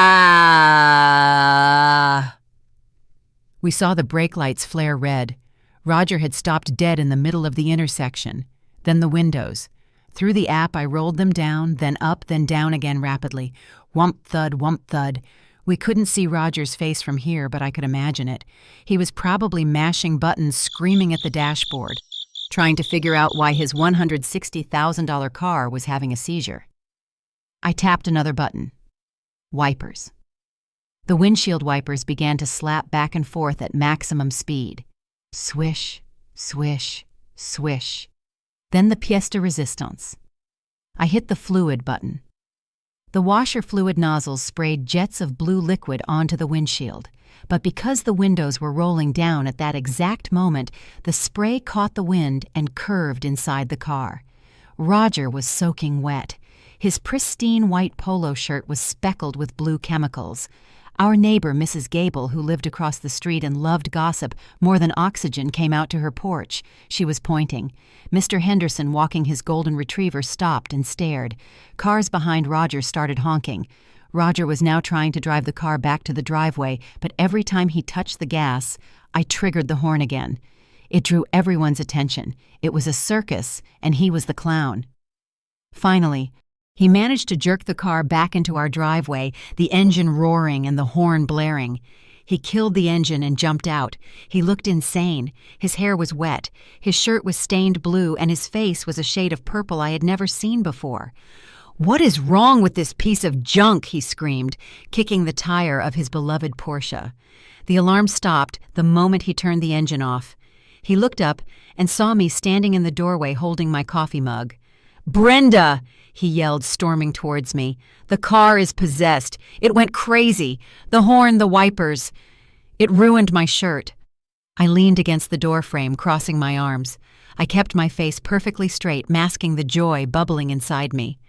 We saw the brake lights flare red. Roger had stopped dead in the middle of the intersection. Then the windows. Through the app, I rolled them down, then up, then down again rapidly. Whump, thud, whump, thud. We couldn't see Roger's face from here, but I could imagine it. He was probably mashing buttons, screaming at the dashboard, trying to figure out why his $160,000 car was having a seizure. I tapped another button. Wipers. The windshield wipers began to slap back and forth at maximum speed. Swish, swish, swish. Then the pièce de résistance. I hit the fluid button. The washer fluid nozzles sprayed jets of blue liquid onto the windshield. But because the windows were rolling down at that exact moment, the spray caught the wind and curved inside the car. Roger was soaking wet. His pristine white polo shirt was speckled with blue chemicals. Our neighbor, Mrs. Gable, who lived across the street and loved gossip more than oxygen, came out to her porch. She was pointing. Mr. Henderson, walking his golden retriever, stopped and stared. Cars behind Roger started honking. Roger was now trying to drive the car back to the driveway, but every time he touched the gas, I triggered the horn again. It drew everyone's attention. It was a circus, and he was the clown. Finally, he managed to jerk the car back into our driveway, the engine roaring and the horn blaring. He killed the engine and jumped out. He looked insane. His hair was wet. His shirt was stained blue, and his face was a shade of purple I had never seen before. "What is wrong with this piece of junk?" he screamed, kicking the tire of his beloved Porsche. The alarm stopped the moment he turned the engine off. He looked up and saw me standing in the doorway holding my coffee mug. "Brenda!" he yelled, storming towards me. "The car is possessed. It went crazy. The horn, the wipers. It ruined my shirt." I leaned against the doorframe, crossing my arms. I kept my face perfectly straight, masking the joy bubbling inside me.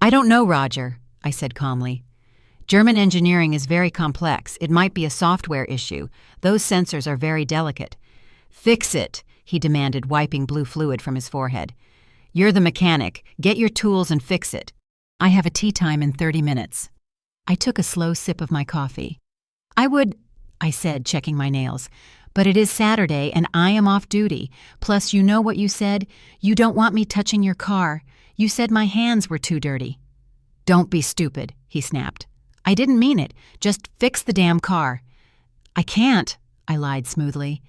"I don't know, Roger," I said calmly. "German engineering is very complex. It might be a software issue. Those sensors are very delicate." "Fix it," he demanded, wiping blue fluid from his forehead. "You're the mechanic. Get your tools and fix it. I have a tea time in 30 minutes. I took a slow sip of my coffee. I said, checking my nails. "But it is Saturday and I am off duty. Plus, you know what you said? You don't want me touching your car. You said my hands were too dirty." "Don't be stupid," he snapped. "I didn't mean it. Just fix the damn car." "I can't," I lied smoothly.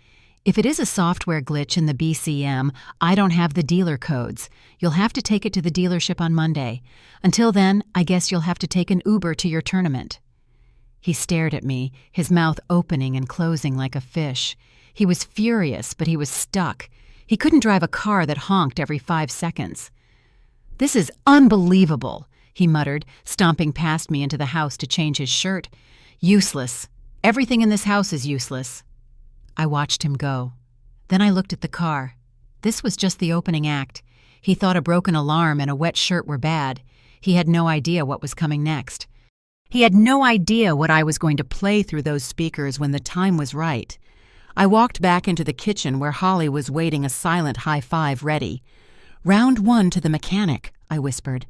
"If it is a software glitch in the BCM, I don't have the dealer codes. You'll have to take it to the dealership on Monday. Until then, I guess you'll have to take an Uber to your tournament." He stared at me, his mouth opening and closing like a fish. He was furious, but he was stuck. He couldn't drive a car that honked every 5 seconds. "This is unbelievable," he muttered, stomping past me into the house to change his shirt. "Useless. Everything in this house is useless." I watched him go. Then I looked at the car. This was just the opening act. He thought a broken alarm and a wet shirt were bad. He had no idea what was coming next. He had no idea what I was going to play through those speakers when the time was right. I walked back into the kitchen where Holly was waiting a silent high five ready. "Round 1 to the mechanic," I whispered.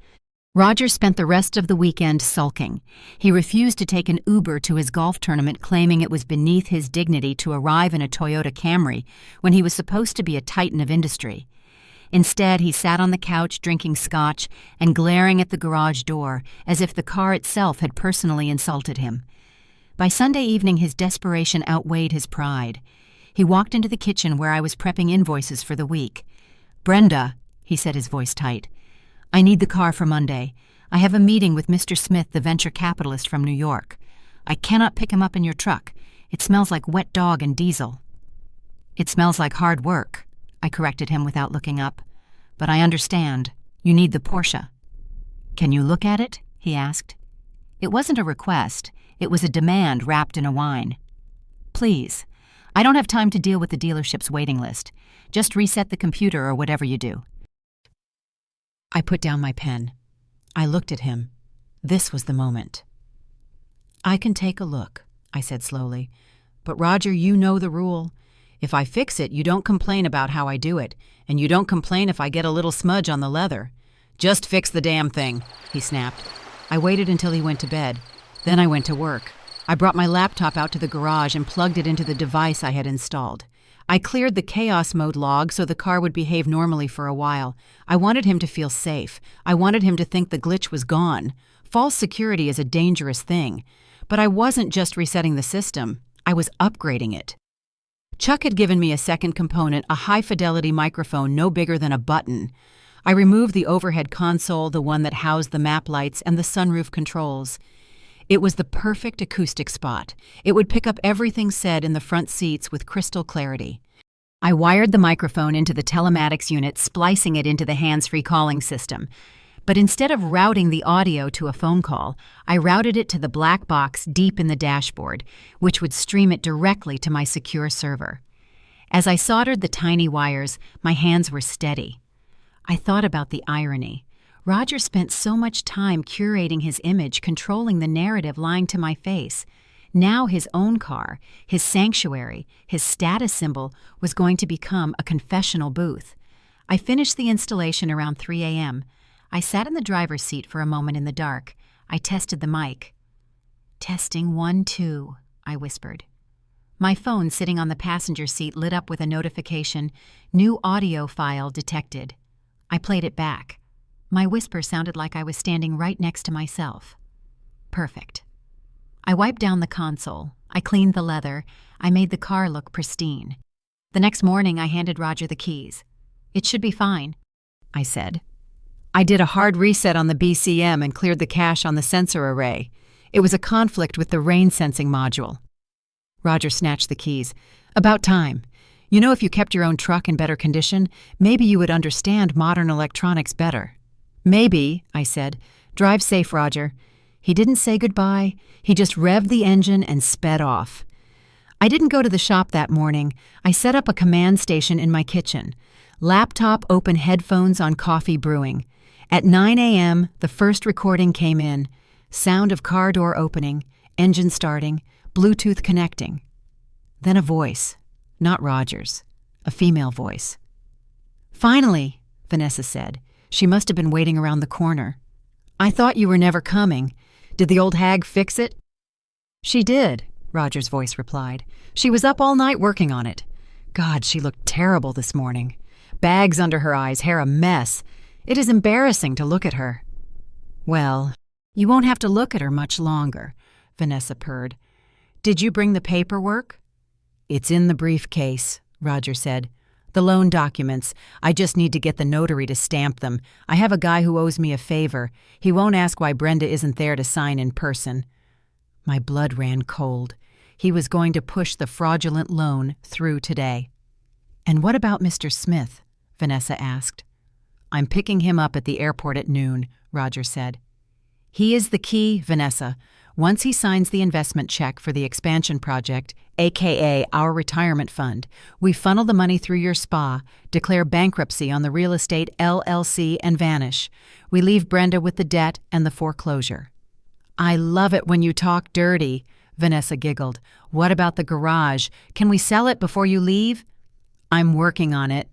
Roger spent the rest of the weekend sulking. He refused to take an Uber to his golf tournament, claiming it was beneath his dignity to arrive in a Toyota Camry when he was supposed to be a titan of industry. Instead, he sat on the couch drinking scotch and glaring at the garage door as if the car itself had personally insulted him. By Sunday evening, his desperation outweighed his pride. He walked into the kitchen where I was prepping invoices for the week. "Brenda," he said, his voice tight, "I need the car for Monday. I have a meeting with Mr. Smith, the venture capitalist from New York. I cannot pick him up in your truck. It smells like wet dog and diesel." "It smells like hard work," I corrected him without looking up. "But I understand. You need the Porsche." "Can you look at it?" he asked. It wasn't a request. It was a demand wrapped in a whine. "Please. I don't have time to deal with the dealership's waiting list. Just reset the computer or whatever you do." I put down my pen. I looked at him. This was the moment. "I can take a look," I said slowly. "But Roger, you know the rule. If I fix it, you don't complain about how I do it, and you don't complain if I get a little smudge on the leather. Just fix the damn thing," he snapped. I waited until he went to bed. Then I went to work. I brought my laptop out to the garage and plugged it into the device I had installed. I cleared the chaos mode log so the car would behave normally for a while. I wanted him to feel safe. I wanted him to think the glitch was gone. False security is a dangerous thing. But I wasn't just resetting the system. I was upgrading it. Chuck had given me a second component, a high-fidelity microphone no bigger than a button. I removed the overhead console, the one that housed the map lights and the sunroof controls. It was the perfect acoustic spot. It would pick up everything said in the front seats with crystal clarity. I wired the microphone into the telematics unit, splicing it into the hands-free calling system. But instead of routing the audio to a phone call, I routed it to the black box deep in the dashboard, which would stream it directly to my secure server. As I soldered the tiny wires, my hands were steady. I thought about the irony. Roger spent so much time curating his image, controlling the narrative lying to my face. Now his own car, his sanctuary, his status symbol was going to become a confessional booth. I finished the installation around 3 a.m. I sat in the driver's seat for a moment in the dark. I tested the mic. "Testing 1, 2, I whispered. My phone sitting on the passenger seat lit up with a notification, "New audio file detected." I played it back. My whisper sounded like I was standing right next to myself. Perfect. I wiped down the console. I cleaned the leather. I made the car look pristine. The next morning, I handed Roger the keys. "It should be fine," I said. I did a hard reset on the BCM and cleared the cache on the sensor array. It was a conflict with the rain sensing module. Roger snatched the keys. "About time. You know, if you kept your own truck in better condition, maybe you would understand modern electronics better." "Maybe," I said. "Drive safe, Roger." He didn't say goodbye. He just revved the engine and sped off. I didn't go to the shop that morning. I set up a command station in my kitchen. Laptop open, headphones on, coffee brewing. At 9 a.m., the first recording came in. Sound of car door opening, engine starting, Bluetooth connecting. Then a voice, not Roger's, a female voice. "Finally," Vanessa said. She must have been waiting around the corner. "I thought you were never coming. Did the old hag fix it?" "She did," Roger's voice replied. "She was up all night working on it. God, she looked terrible this morning. Bags under her eyes, hair a mess. It is embarrassing to look at her." "Well, you won't have to look at her much longer," Vanessa purred. "Did you bring the paperwork?" "It's in the briefcase," Roger said. "The loan documents. I just need to get the notary to stamp them. I have a guy who owes me a favor. He won't ask why Brenda isn't there to sign in person." My blood ran cold. He was going to push the fraudulent loan through today. "And what about Mr. Smith?" Vanessa asked. "I'm picking him up at the airport at noon," Roger said. "He is the key, Vanessa. Once he signs the investment check for the expansion project, aka our retirement fund, we funnel the money through your spa, declare bankruptcy on the real estate LLC, and vanish. We leave Brenda with the debt and the foreclosure." "I love it when you talk dirty," Vanessa giggled. "What about the garage? Can we sell it before you leave?" "I'm working on it."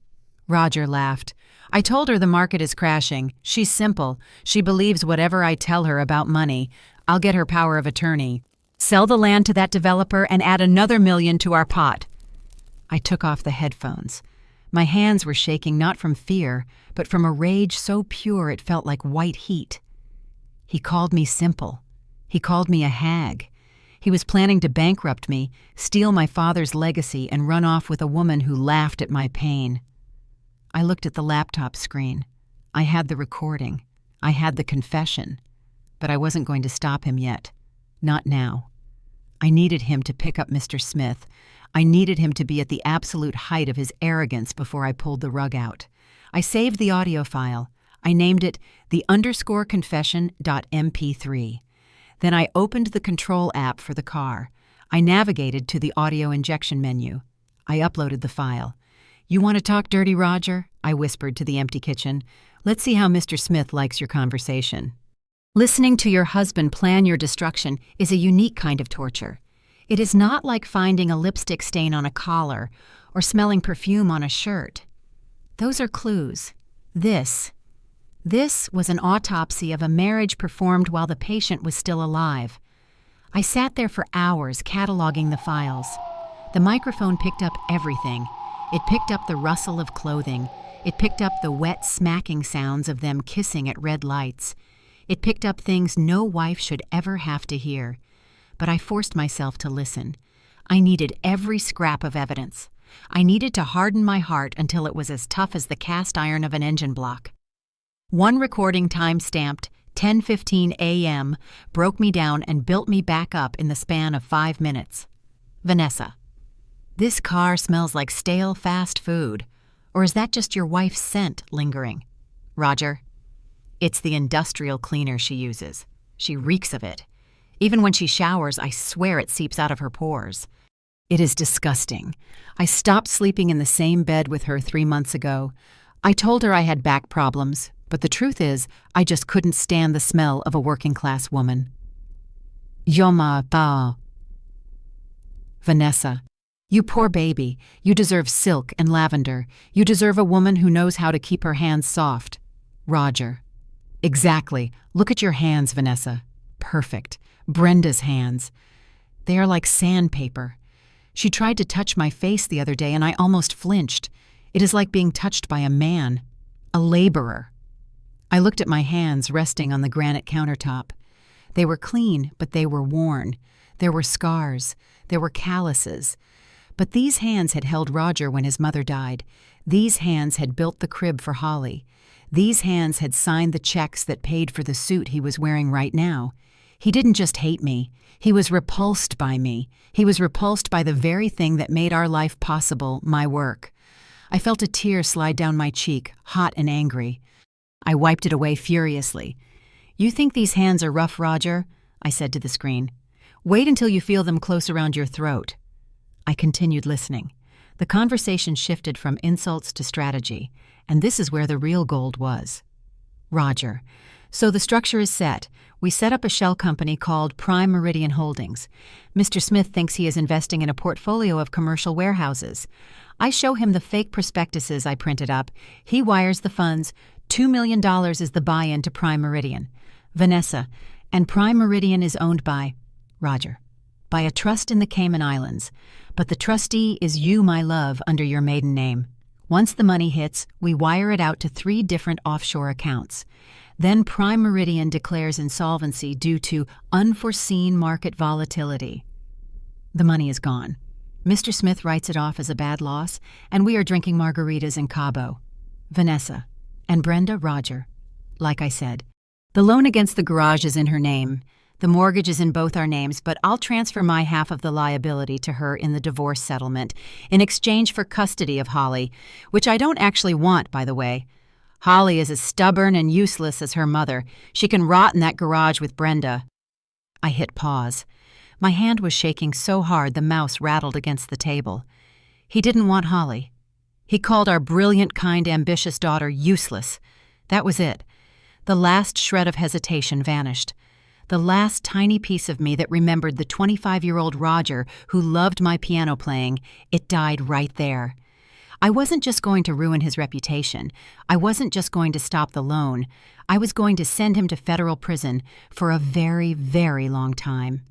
Roger laughed. "I told her the market is crashing. She's simple. She believes whatever I tell her about money. I'll get her power of attorney. Sell the land to that developer and add another $1 million to our pot." I took off the headphones. My hands were shaking not from fear, but from a rage so pure it felt like white heat. He called me simple. He called me a hag. He was planning to bankrupt me, steal my father's legacy, and run off with a woman who laughed at my pain. I looked at the laptop screen. I had the recording. I had the confession. But I wasn't going to stop him yet. Not now. I needed him to pick up Mr. Smith. I needed him to be at the absolute height of his arrogance before I pulled the rug out. I saved the audio file. I named it the_confession.mp3. Then I opened the control app for the car. I navigated to the audio injection menu. I uploaded the file. "You want to talk dirty, Roger?" I whispered to the empty kitchen. "Let's see how Mr. Smith likes your conversation." Listening to your husband plan your destruction is a unique kind of torture. It is not like finding a lipstick stain on a collar or smelling perfume on a shirt. Those are clues. This was an autopsy of a marriage performed while the patient was still alive. I sat there for hours cataloging the files. The microphone picked up everything. It picked up the rustle of clothing. It picked up the wet smacking sounds of them kissing at red lights. It picked up things no wife should ever have to hear. But I forced myself to listen. I needed every scrap of evidence. I needed to harden my heart until it was as tough as the cast iron of an engine block. One recording time-stamped 10:15 a.m. broke me down and built me back up in the span of 5 minutes. Vanessa. "This car smells like stale fast food. Or is that just your wife's scent lingering?" Roger. It's the industrial cleaner she uses. She reeks of it. Even when she showers, I swear it seeps out of her pores. It is disgusting. I stopped sleeping in the same bed with her 3 months ago. I told her I had back problems, but the truth is, I just couldn't stand the smell of a working-class woman. Yoma pa. Vanessa. You poor baby. You deserve silk and lavender. You deserve a woman who knows how to keep her hands soft. Roger. Exactly. Look at your hands, Vanessa. Perfect. Brenda's hands. They are like sandpaper. She tried to touch my face the other day and I almost flinched. It is like being touched by a man. A laborer. I looked at my hands resting on the granite countertop. They were clean, but they were worn. There were scars. There were calluses. But these hands had held Roger when his mother died. These hands had built the crib for Holly. These hands had signed the checks that paid for the suit he was wearing right now. He didn't just hate me. He was repulsed by me. He was repulsed by the very thing that made our life possible, my work. I felt a tear slide down my cheek, hot and angry. I wiped it away furiously. You think these hands are rough, Roger? I said to the screen. Wait until you feel them close around your throat. I continued listening. The conversation shifted from insults to strategy, and this is where the real gold was. Roger. So the structure is set. We set up a shell company called Prime Meridian Holdings. Mr. Smith thinks he is investing in a portfolio of commercial warehouses. I show him the fake prospectuses I printed up. He wires the funds. $2 million is the buy-in to Prime Meridian. Vanessa. And Prime Meridian is owned by Roger. By a trust in the Cayman Islands. But the trustee is you, my love, under your maiden name. Once the money hits, we wire it out to 3 different offshore accounts. Then Prime Meridian declares insolvency due to unforeseen market volatility. The money is gone. Mr. Smith writes it off as a bad loss, and we are drinking margaritas in Cabo. Vanessa. And Brenda, Roger. Like I said, the loan against the garage is in her name. The mortgage is in both our names, but I'll transfer my half of the liability to her in the divorce settlement in exchange for custody of Holly, which I don't actually want, by the way. Holly is as stubborn and useless as her mother. She can rot in that garage with Brenda. I hit pause. My hand was shaking so hard the mouse rattled against the table. He didn't want Holly. He called our brilliant, kind, ambitious daughter useless. That was it. The last shred of hesitation vanished. The last tiny piece of me that remembered the 25-year-old Roger who loved my piano playing, it died right there. I wasn't just going to ruin his reputation. I wasn't just going to stop the loan. I was going to send him to federal prison for a very, very long time.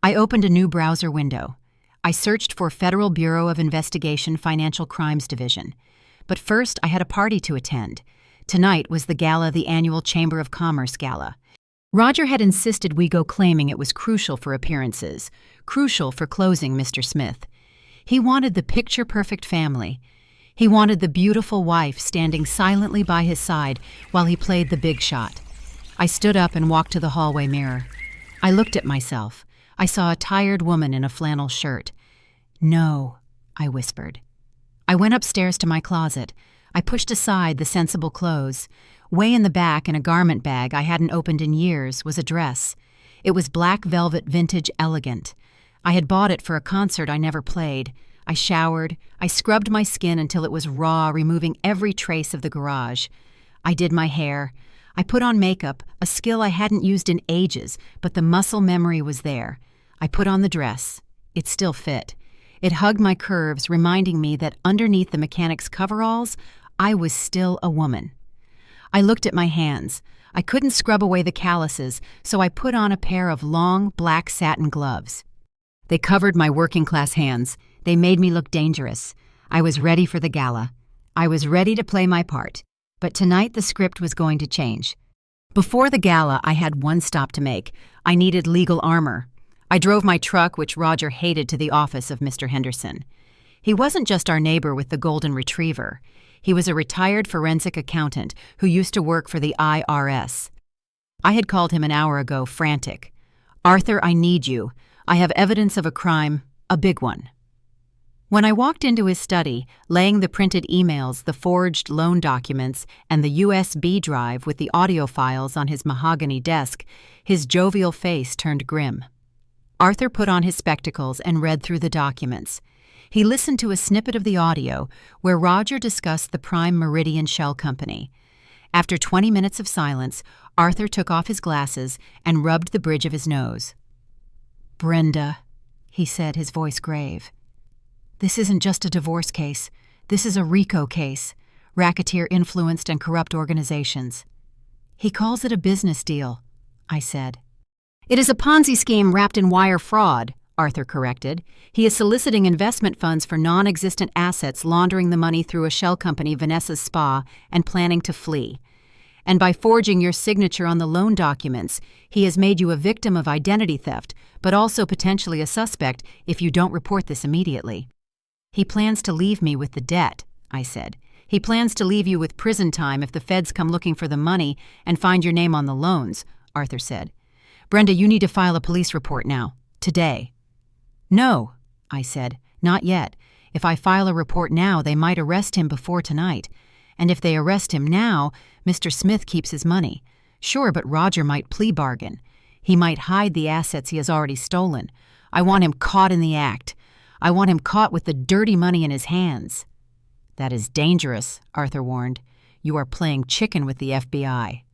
I opened a new browser window. I searched for Federal Bureau of Investigation Financial Crimes Division. But first, I had a party to attend. Tonight was the gala, the annual Chamber of Commerce Gala. Roger had insisted we go, claiming it was crucial for appearances, crucial for closing Mr. Smith. He wanted the picture-perfect family. He wanted the beautiful wife standing silently by his side while he played the big shot. I stood up and walked to the hallway mirror. I looked at myself. I saw a tired woman in a flannel shirt. No, I whispered. I went upstairs to my closet. I pushed aside the sensible clothes. Way in the back, in a garment bag I hadn't opened in years, was a dress. It was black velvet, vintage, elegant. I had bought it for a concert I never played. I showered. I scrubbed my skin until it was raw, removing every trace of the garage. I did my hair. I put on makeup, a skill I hadn't used in ages, but the muscle memory was there. I put on the dress. It still fit. It hugged my curves, reminding me that underneath the mechanic's coveralls, I was still a woman. I looked at my hands. I couldn't scrub away the calluses, so I put on a pair of long, black satin gloves. They covered my working-class hands. They made me look dangerous. I was ready for the gala. I was ready to play my part. But tonight the script was going to change. Before the gala, I had one stop to make. I needed legal armor. I drove my truck, which Roger hated, to the office of Mr. Henderson. He wasn't just our neighbor with the golden retriever. He was a retired forensic accountant who used to work for the IRS. I had called him an hour ago, frantic. "Arthur, I need you. I have evidence of a crime, a big one." When I walked into his study, laying the printed emails, the forged loan documents, and the USB drive with the audio files on his mahogany desk, his jovial face turned grim. Arthur put on his spectacles and read through the documents. He listened to a snippet of the audio where Roger discussed the Prime Meridian Shell Company. After 20 minutes of silence, Arthur took off his glasses and rubbed the bridge of his nose. "Brenda," he said, his voice grave. "This isn't just a divorce case. This is a RICO case, racketeer-influenced and corrupt organizations." "He calls it a business deal," I said. "It is a Ponzi scheme wrapped in wire fraud," Arthur corrected. "He is soliciting investment funds for non-existent assets, laundering the money through a shell company, Vanessa's Spa, and planning to flee. And by forging your signature on the loan documents, he has made you a victim of identity theft, but also potentially a suspect if you don't report this immediately." "He plans to leave me with the debt," I said. "He plans to leave you with prison time if the feds come looking for the money and find your name on the loans," Arthur said. "Brenda, you need to file a police report now. Today." "No," I said. "Not yet. If I file a report now, they might arrest him before tonight. And if they arrest him now, Mr. Smith keeps his money. Sure, but Roger might plea bargain. He might hide the assets he has already stolen. I want him caught in the act. I want him caught with the dirty money in his hands." "That is dangerous," Arthur warned. "You are playing chicken with the FBI."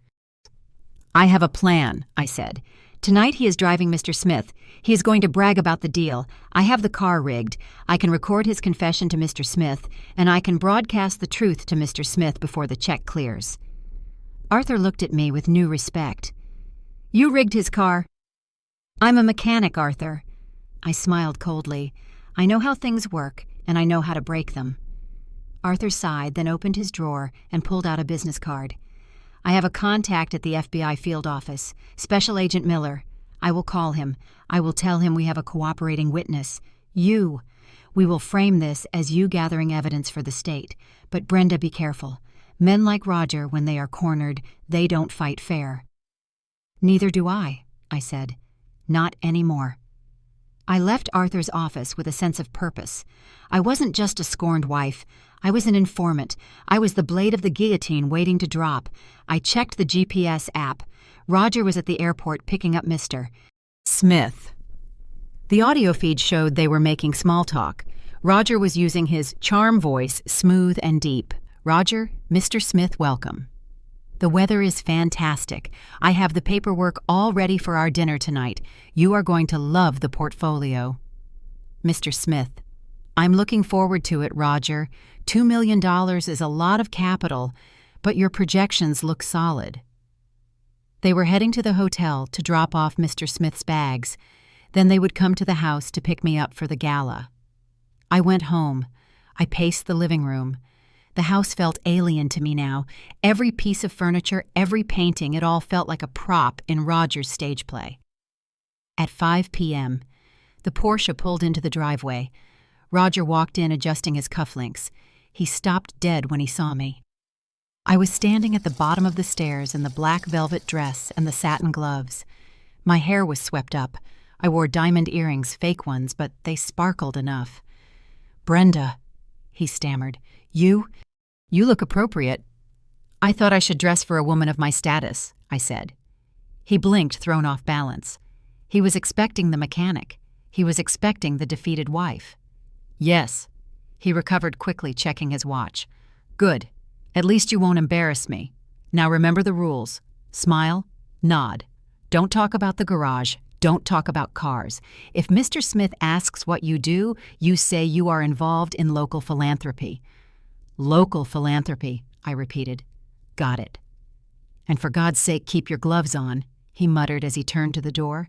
"I have a plan," I said. "Tonight he is driving Mr. Smith. He is going to brag about the deal. I have the car rigged. I can record his confession to Mr. Smith, and I can broadcast the truth to Mr. Smith before the check clears." Arthur looked at me with new respect. "You rigged his car?" "I'm a mechanic, Arthur." I smiled coldly. "I know how things work, and I know how to break them." Arthur sighed, then opened his drawer and pulled out a business card. "I have a contact at the FBI field office, Special Agent Miller. I will call him. I will tell him we have a cooperating witness. You. We will frame this as you gathering evidence for the state. But Brenda, be careful. Men like Roger, when they are cornered, they don't fight fair." "Neither do I said. "Not anymore." I left Arthur's office with a sense of purpose. I wasn't just a scorned wife. I was an informant. I was the blade of the guillotine waiting to drop. I checked the GPS app. Roger was at the airport picking up Mr. Smith. The audio feed showed they were making small talk. Roger was using his charm voice, smooth and deep. "Roger, Mr. Smith, welcome. The weather is fantastic. I have the paperwork all ready for our dinner tonight. You are going to love the portfolio." Mr. Smith: "I'm looking forward to it, Roger. $2 million is a lot of capital, but your projections look solid." They were heading to the hotel to drop off Mr. Smith's bags. Then they would come to the house to pick me up for the gala. I went home. I paced the living room. The house felt alien to me now. Every piece of furniture, every painting, it all felt like a prop in Roger's stage play. At 5 p.m., the Porsche pulled into the driveway. Roger walked in adjusting his cufflinks. He stopped dead when he saw me. I was standing at the bottom of the stairs in the black velvet dress and the satin gloves. My hair was swept up. I wore diamond earrings, fake ones, but they sparkled enough. "Brenda," he stammered, You look appropriate." "I thought I should dress for a woman of my status," I said. He blinked, thrown off balance. He was expecting the mechanic. He was expecting the defeated wife. "Yes." He recovered quickly, checking his watch. "Good. At least you won't embarrass me. Now remember the rules. Smile, nod. Don't talk about the garage. Don't talk about cars. If Mr. Smith asks what you do, you say you are involved in local philanthropy." "Local philanthropy," I repeated. "Got it." "And for God's sake, keep your gloves on," he muttered as he turned to the door.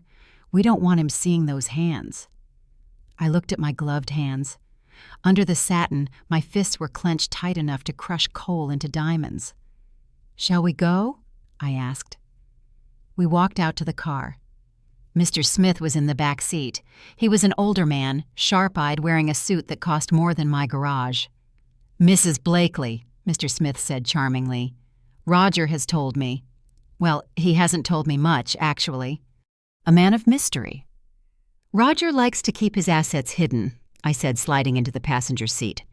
"We don't want him seeing those hands." I looked at my gloved hands. Under the satin, my fists were clenched tight enough to crush coal into diamonds. "Shall we go?" I asked. We walked out to the car. Mr. Smith was in the back seat. He was an older man, sharp-eyed, wearing a suit that cost more than my garage. "Mrs. Blakely," Mr. Smith said charmingly. "Roger has told me. Well, he hasn't told me much, actually. A man of mystery. Roger likes to keep his assets hidden. I said, sliding into the passenger seat.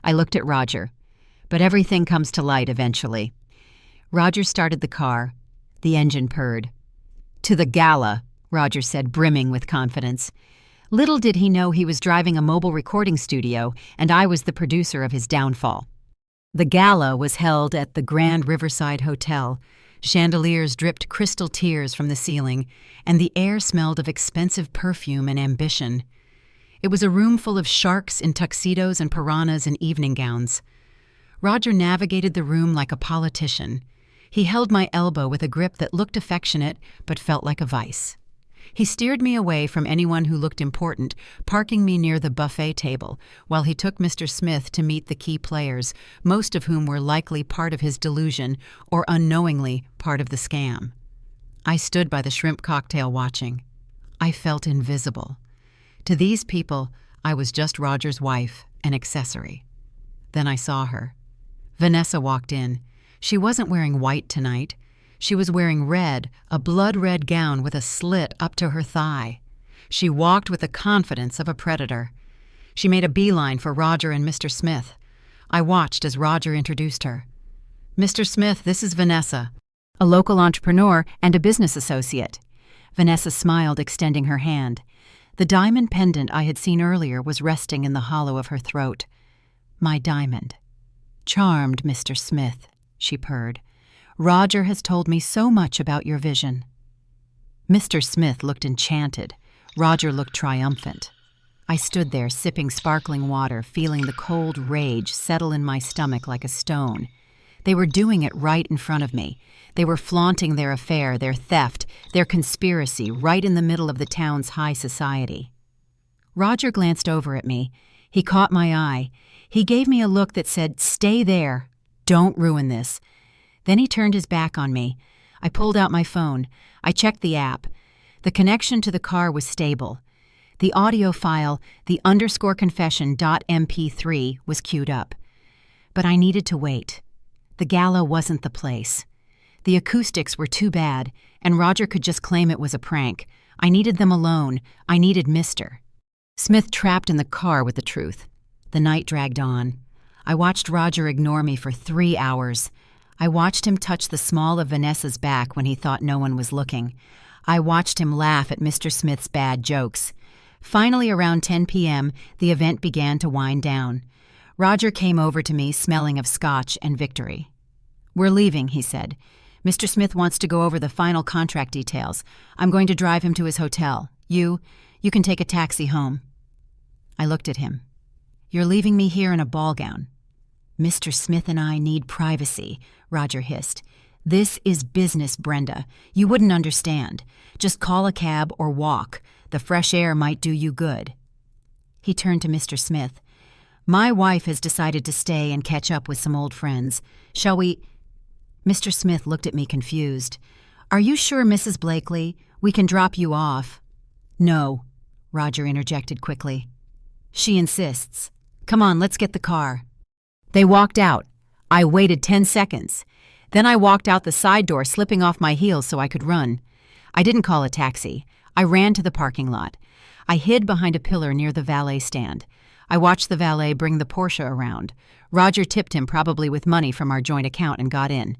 I looked at Roger. But everything comes to light eventually. Roger started the car. The engine purred. "To the gala," Roger said, brimming with confidence. Little did he know he was driving a mobile recording studio, and I was the producer of his downfall. The gala was held at the Grand Riverside Hotel. Chandeliers dripped crystal tears from the ceiling, and the air smelled of expensive perfume and ambition. It was a room full of sharks in tuxedos and piranhas in evening gowns. Roger navigated the room like a politician. He held my elbow with a grip that looked affectionate but felt like a vice. He steered me away from anyone who looked important, parking me near the buffet table, while he took Mr. Smith to meet the key players, most of whom were likely part of his delusion or unknowingly part of the scam. I stood by the shrimp cocktail watching. I felt invisible. To these people, I was just Roger's wife, an accessory. Then I saw her. Vanessa walked in. She wasn't wearing white tonight. She was wearing red, a blood-red gown with a slit up to her thigh. She walked with the confidence of a predator. She made a beeline for Roger and Mr. Smith. I watched as Roger introduced her. "Mr. Smith, this is Vanessa, a local entrepreneur and a business associate." Vanessa smiled, extending her hand. The diamond pendant I had seen earlier was resting in the hollow of her throat. My diamond. "Charmed, Mr. Smith," she purred. "Roger has told me so much about your vision." Mr. Smith looked enchanted. Roger looked triumphant. I stood there sipping sparkling water, feeling the cold rage settle in my stomach like a stone. They were doing it right in front of me. They were flaunting their affair, their theft, their conspiracy right in the middle of the town's high society. Roger glanced over at me. He caught my eye. He gave me a look that said, "Stay there. Don't ruin this." Then he turned his back on me. I pulled out my phone. I checked the app. The connection to the car was stable. The audio file, the _confession.mp3, was queued up. But I needed to wait. The gala wasn't the place. The acoustics were too bad, and Roger could just claim it was a prank. I needed them alone. I needed Mr. Smith trapped in the car with the truth. The night dragged on. I watched Roger ignore me for 3 hours. I watched him touch the small of Vanessa's back when he thought no one was looking. I watched him laugh at Mr. Smith's bad jokes. Finally, around 10 p.m., the event began to wind down. Roger came over to me, smelling of scotch and victory. "We're leaving," he said. "Mr. Smith wants to go over the final contract details. I'm going to drive him to his hotel. You can take a taxi home." I looked at him. "You're leaving me here in a ball gown." "Mr. Smith and I need privacy," Roger hissed. "This is business, Brenda. You wouldn't understand. Just call a cab or walk. The fresh air might do you good." He turned to Mr. Smith. "My wife has decided to stay and catch up with some old friends. Shall we—" Mr. Smith looked at me confused. "Are you sure, Mrs. Blakely? We can drop you off." "No," Roger interjected quickly. "She insists. Come on, let's get the car." They walked out. I waited 10 seconds. Then I walked out the side door, slipping off my heels so I could run. I didn't call a taxi. I ran to the parking lot. I hid behind a pillar near the valet stand. I watched the valet bring the Porsche around. Roger tipped him, probably with money from our joint account, and got in.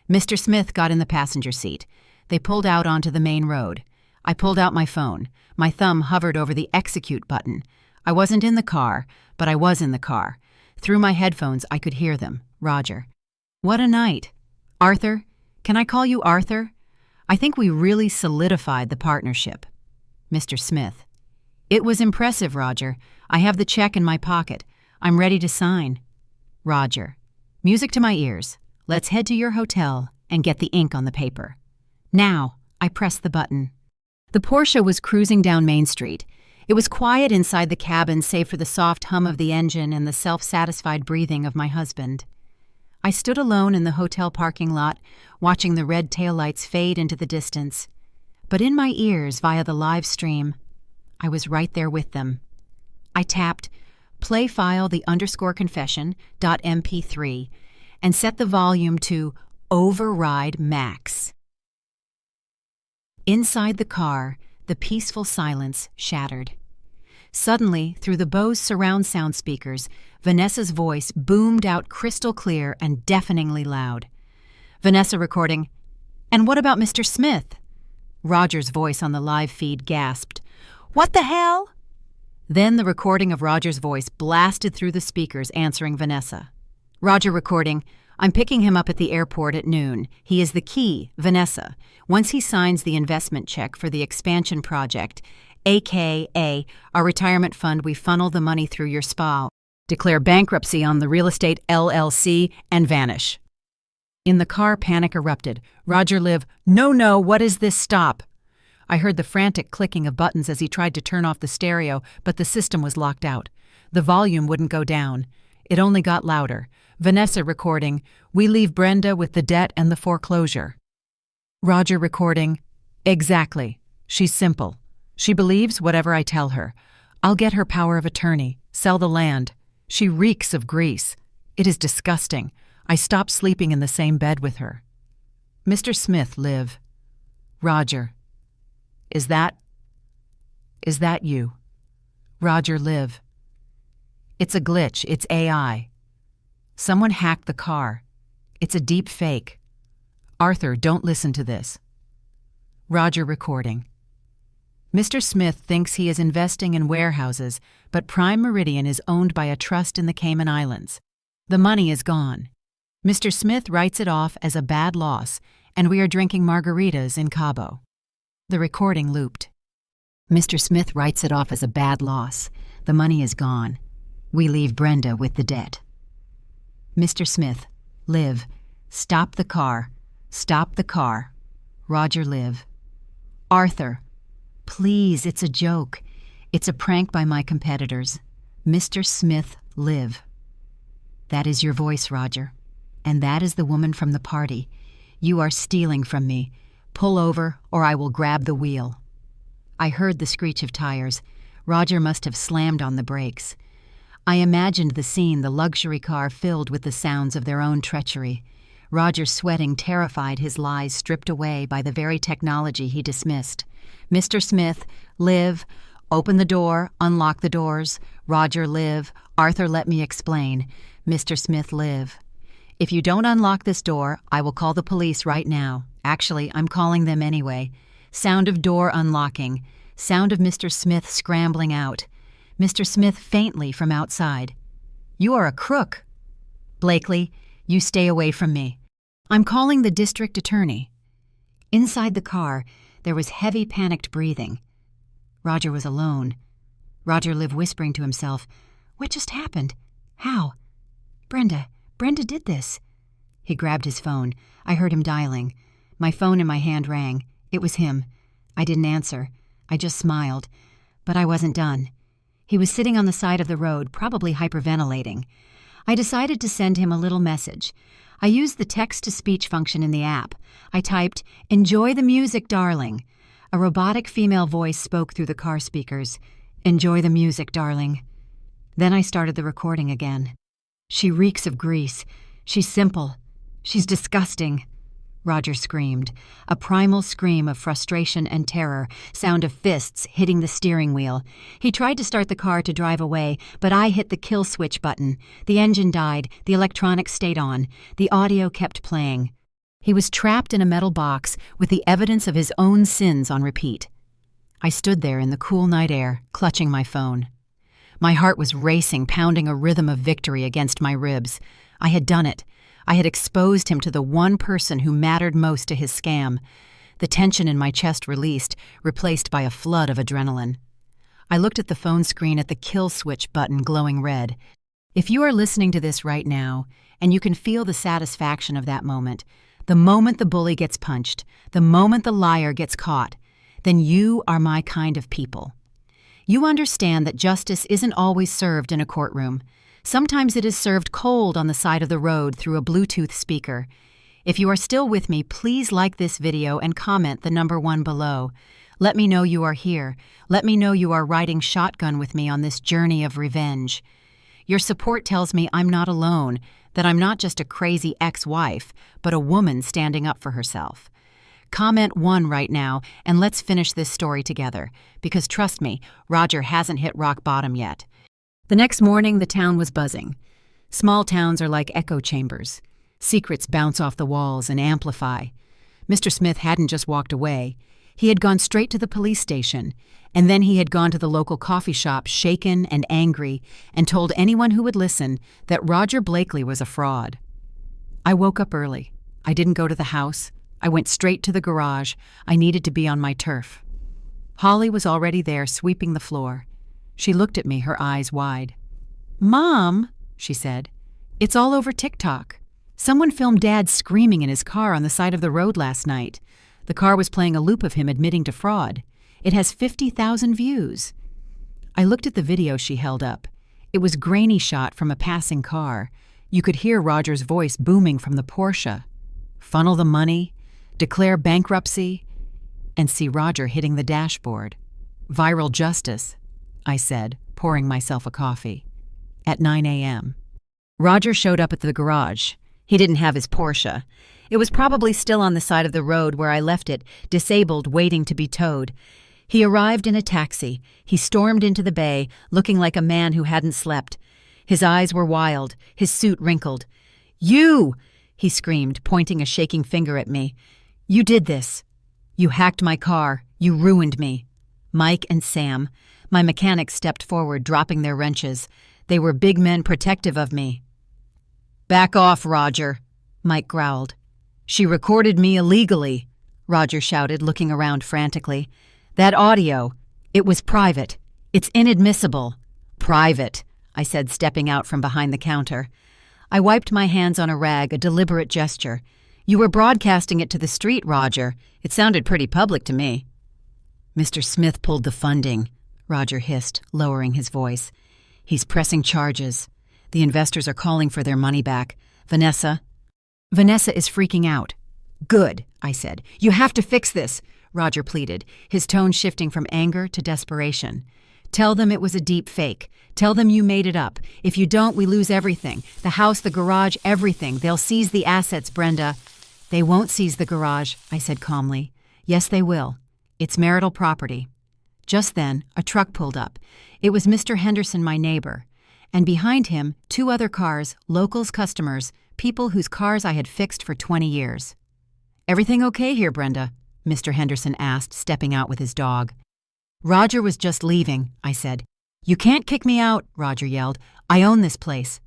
Mr. Smith got in the passenger seat. They pulled out onto the main road. I pulled out my phone. My thumb hovered over the execute button. I wasn't in the car, but I was in the car. Through my headphones, I could hear them. Roger. "What a night. Arthur, can I call you Arthur? I think we really solidified the partnership." Mr. Smith. "It was impressive, Roger. I have the check in my pocket. I'm ready to sign." Roger. "Music to my ears. Let's head to your hotel and get the ink on the paper." Now, I pressed the button. The Porsche was cruising down Main Street. It was quiet inside the cabin, save for the soft hum of the engine and the self-satisfied breathing of my husband. I stood alone in the hotel parking lot, watching the red taillights fade into the distance. But in my ears, via the live stream, I was right there with them. I tapped play file the _confession.mp3 and set the volume to override max. Inside the car, the peaceful silence shattered. Suddenly, through the Bose surround sound speakers, Vanessa's voice boomed out crystal clear and deafeningly loud. Vanessa recording, "And what about Mr. Smith?" Roger's voice on the live feed gasped, "What the hell?" Then the recording of Roger's voice blasted through the speakers, answering Vanessa. Roger recording, "I'm picking him up at the airport at noon. He is the key, Vanessa. Once he signs the investment check for the expansion project, aka our retirement fund, we funnel the money through your spa, declare bankruptcy on the real estate LLC, and vanish." In the car, panic erupted. Roger Liv, No, what is this? Stop." I heard the frantic clicking of buttons as he tried to turn off the stereo, but the system was locked out. The volume wouldn't go down. It only got louder. Vanessa recording, "We leave Brenda with the debt and the foreclosure." Roger recording, "Exactly. She's simple. She believes whatever I tell her. I'll get her power of attorney, sell the land. She reeks of grease. It is disgusting. I stopped sleeping in the same bed with her." Mr. Smith, Liv. Roger. Is that you?" Roger Liv. "It's a glitch. It's AI. Someone hacked the car. It's a deep fake. Arthur, don't listen to this." Roger recording. "Mr. Smith thinks he is investing in warehouses, but Prime Meridian is owned by a trust in the Cayman Islands. The money is gone. Mr. Smith writes it off as a bad loss, and we are drinking margaritas in Cabo." The recording looped. "Mr. Smith writes it off as a bad loss. The money is gone. We leave Brenda with the debt." Mr. Smith, Liv. "Stop the car. Stop the car." Roger Liv. "Arthur, please, it's a joke. It's a prank by my competitors." Mr. Smith, Liv. "That is your voice, Roger. And that is the woman from the party. You are stealing from me. Pull over, or I will grab the wheel." I heard the screech of tires. Roger must have slammed on the brakes. I imagined the scene, the luxury car filled with the sounds of their own treachery. Roger sweating, terrified, his lies stripped away by the very technology he dismissed. Mr. Smith, Liv. "Open the door, unlock the doors." Roger Liv. "Arthur, let me explain." Mr. Smith, Liv. "If you don't unlock this door, I will call the police right now. Actually, I'm calling them anyway." Sound of door unlocking. Sound of Mr. Smith scrambling out. Mr. Smith faintly from outside. "You are a crook." "Blakely, you stay away from me. I'm calling the district attorney." Inside the car, there was heavy, panicked breathing. Roger was alone. Roger Liv whispering to himself, "What just happened? How? Brenda did this." He grabbed his phone. I heard him dialing. My phone in my hand rang. It was him. I didn't answer. I just smiled. But I wasn't done. He was sitting on the side of the road, probably hyperventilating. I decided to send him a little message. I used the text-to-speech function in the app. I typed, "Enjoy the music, darling." A robotic female voice spoke through the car speakers. "Enjoy the music, darling." Then I started the recording again. "She reeks of grease. She's simple. She's disgusting." Roger screamed, a primal scream of frustration and terror, sound of fists hitting the steering wheel. He tried to start the car to drive away, but I hit the kill switch button. The engine died, the electronics stayed on, the audio kept playing. He was trapped in a metal box with the evidence of his own sins on repeat. I stood there in the cool night air, clutching my phone. My heart was racing, pounding a rhythm of victory against my ribs. I had done it. I had exposed him to the one person who mattered most to his scam. The tension in my chest released, replaced by a flood of adrenaline. I looked at the phone screen at the kill switch button glowing red. If you are listening to this right now, and you can feel the satisfaction of that moment, the moment the bully gets punched, the moment the liar gets caught, then you are my kind of people. You understand that justice isn't always served in a courtroom. Sometimes it is served cold on the side of the road through a Bluetooth speaker. If you are still with me, please like this video and comment the number 1 below. Let me know you are here. Let me know you are riding shotgun with me on this journey of revenge. Your support tells me I'm not alone, that I'm not just a crazy ex-wife, but a woman standing up for herself. Comment 1 right now, and let's finish this story together. Because trust me, Roger hasn't hit rock bottom yet. The next morning, the town was buzzing. Small towns are like echo chambers. Secrets bounce off the walls and amplify. Mr. Smith hadn't just walked away. He had gone straight to the police station, and then he had gone to the local coffee shop, shaken and angry, and told anyone who would listen that Roger Blakely was a fraud. I woke up early. I didn't go to the house. I went straight to the garage. I needed to be on my turf. Holly was already there, sweeping the floor. She looked at me, her eyes wide. "Mom," she said, "it's all over TikTok. Someone filmed Dad screaming in his car on the side of the road last night. The car was playing a loop of him admitting to fraud. It has 50,000 views." I looked at the video she held up. It was grainy shot from a passing car. You could hear Roger's voice booming from the Porsche. Funnel the money, declare bankruptcy, and see Roger hitting the dashboard. "Viral justice," I said, pouring myself a coffee. At 9 a.m. Roger showed up at the garage. He didn't have his Porsche. It was probably still on the side of the road where I left it, disabled, waiting to be towed. He arrived in a taxi. He stormed into the bay, looking like a man who hadn't slept. His eyes were wild, his suit wrinkled. "You!" he screamed, pointing a shaking finger at me. "You did this. You hacked my car. You ruined me." Mike and Sam, my mechanics, stepped forward, dropping their wrenches. They were big men protective of me. "Back off, Roger," Mike growled. "She recorded me illegally," Roger shouted, looking around frantically. "That audio, it was private. It's inadmissible." "Private," I said, stepping out from behind the counter. I wiped my hands on a rag, a deliberate gesture. "You were broadcasting it to the street, Roger. It sounded pretty public to me." "Mr. Smith pulled the funding," Roger hissed, lowering his voice. "He's pressing charges. The investors are calling for their money back. Vanessa is freaking out." "Good," I said. "You have to fix this," Roger pleaded, his tone shifting from anger to desperation. "Tell them it was a deep fake. Tell them you made it up. If you don't, we lose everything. The house, the garage, everything. They'll seize the assets, Brenda." "They won't seize the garage," I said calmly. "Yes, they will. It's marital property." Just then, a truck pulled up. It was Mr. Henderson, my neighbor. And behind him, 2 other cars, locals, customers, people whose cars I had fixed for 20 years. "Everything okay here, Brenda?" Mr. Henderson asked, stepping out with his dog. "Roger was just leaving," I said. "You can't kick me out," Roger yelled. "I own this place."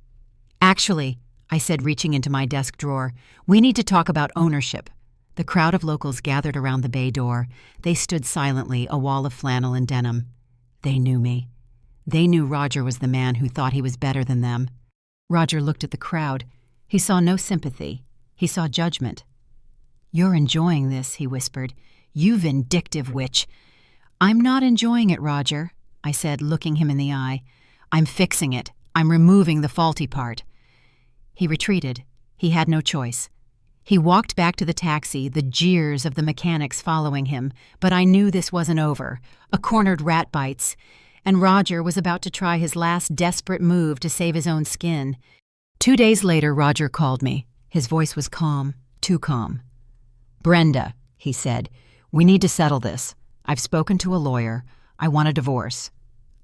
"Actually," I said, reaching into my desk drawer, "we need to talk about ownership." The crowd of locals gathered around the bay door. They stood silently, a wall of flannel and denim. They knew me. They knew Roger was the man who thought he was better than them. Roger looked at the crowd. He saw no sympathy. He saw judgment. "You're enjoying this," he whispered. "You vindictive witch." "I'm not enjoying it, Roger," I said, looking him in the eye. "I'm fixing it. I'm removing the faulty part." He retreated. He had no choice. He walked back to the taxi, the jeers of the mechanics following him, but I knew this wasn't over. A cornered rat bites. And Roger was about to try his last desperate move to save his own skin. 2 days later, Roger called me. His voice was calm, too calm. "Brenda," he said, "we need to settle this. I've spoken to a lawyer. I want a divorce."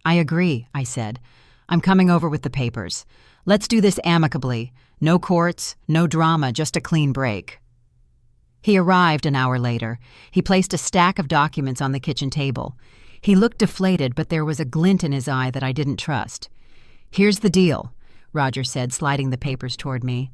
"I agree," I said. "I'm coming over with the papers. Let's do this amicably. No courts, no drama, just a clean break." He arrived an hour later. He placed a stack of documents on the kitchen table. He looked deflated, but there was a glint in his eye that I didn't trust. "Here's the deal," Roger said, sliding the papers toward me.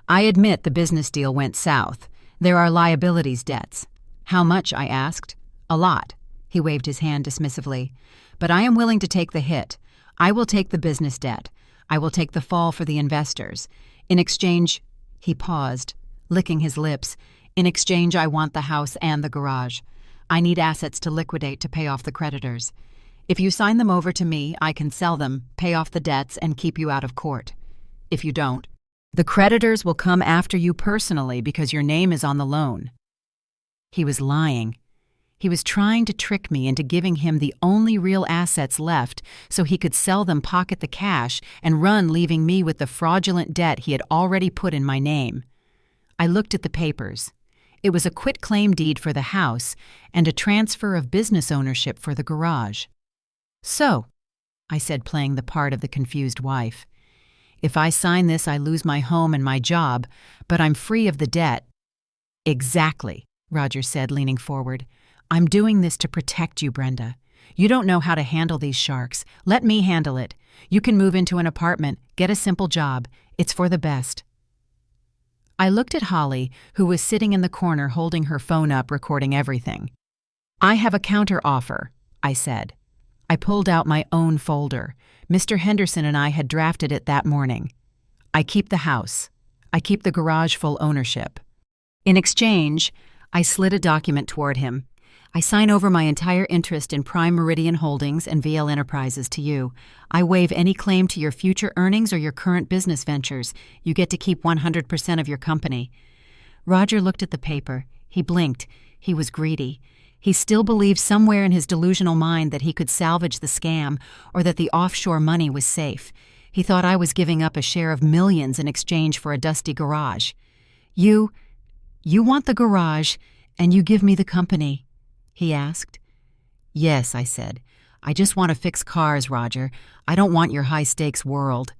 "I admit the business deal went south. There are liabilities debts." "How much?" I asked. "A lot." He waved his hand dismissively. "But I am willing to take the hit. I will take the business debt. I will take the fall for the investors. In exchange—" He paused, licking his lips. "In exchange, I want the house and the garage. I need assets to liquidate to pay off the creditors. If you sign them over to me, I can sell them, pay off the debts, and keep you out of court. If you don't, the creditors will come after you personally because your name is on the loan." He was lying. He was trying to trick me into giving him the only real assets left so he could sell them, pocket the cash, and run, leaving me with the fraudulent debt he had already put in my name. I looked at the papers. It was a quitclaim deed for the house and a transfer of business ownership for the garage. "So," I said, playing the part of the confused wife, "if I sign this, I lose my home and my job, but I'm free of the debt." "Exactly," Roger said, leaning forward. "I'm doing this to protect you, Brenda. You don't know how to handle these sharks. Let me handle it. You can move into an apartment, get a simple job. It's for the best." I looked at Holly, who was sitting in the corner holding her phone up, recording everything. "I have a counter offer," I said. I pulled out my own folder. Mr. Henderson and I had drafted it that morning. "I keep the house. I keep the garage full ownership. In exchange," I slid a document toward him, "I sign over my entire interest in Prime Meridian Holdings and VL Enterprises to you. I waive any claim to your future earnings or your current business ventures. You get to keep 100% of your company." Roger looked at the paper. He blinked. He was greedy. He still believed somewhere in his delusional mind that he could salvage the scam or that the offshore money was safe. He thought I was giving up a share of millions in exchange for a dusty garage. You want the garage, and you give me the company?" he asked. "Yes," I said. "I just want to fix cars, Roger. I don't want your high-stakes world."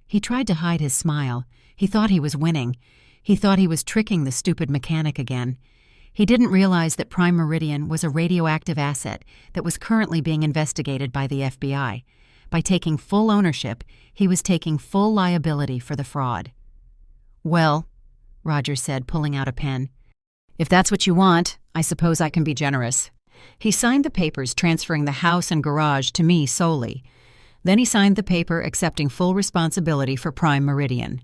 He tried to hide his smile. He thought he was winning. He thought he was tricking the stupid mechanic again. He didn't realize that Prime Meridian was a radioactive asset that was currently being investigated by the FBI. By taking full ownership, he was taking full liability for the fraud. "Well," Roger said, pulling out a pen, "if that's what you want, I suppose I can be generous." He signed the papers transferring the house and garage to me solely. Then he signed the paper accepting full responsibility for Prime Meridian.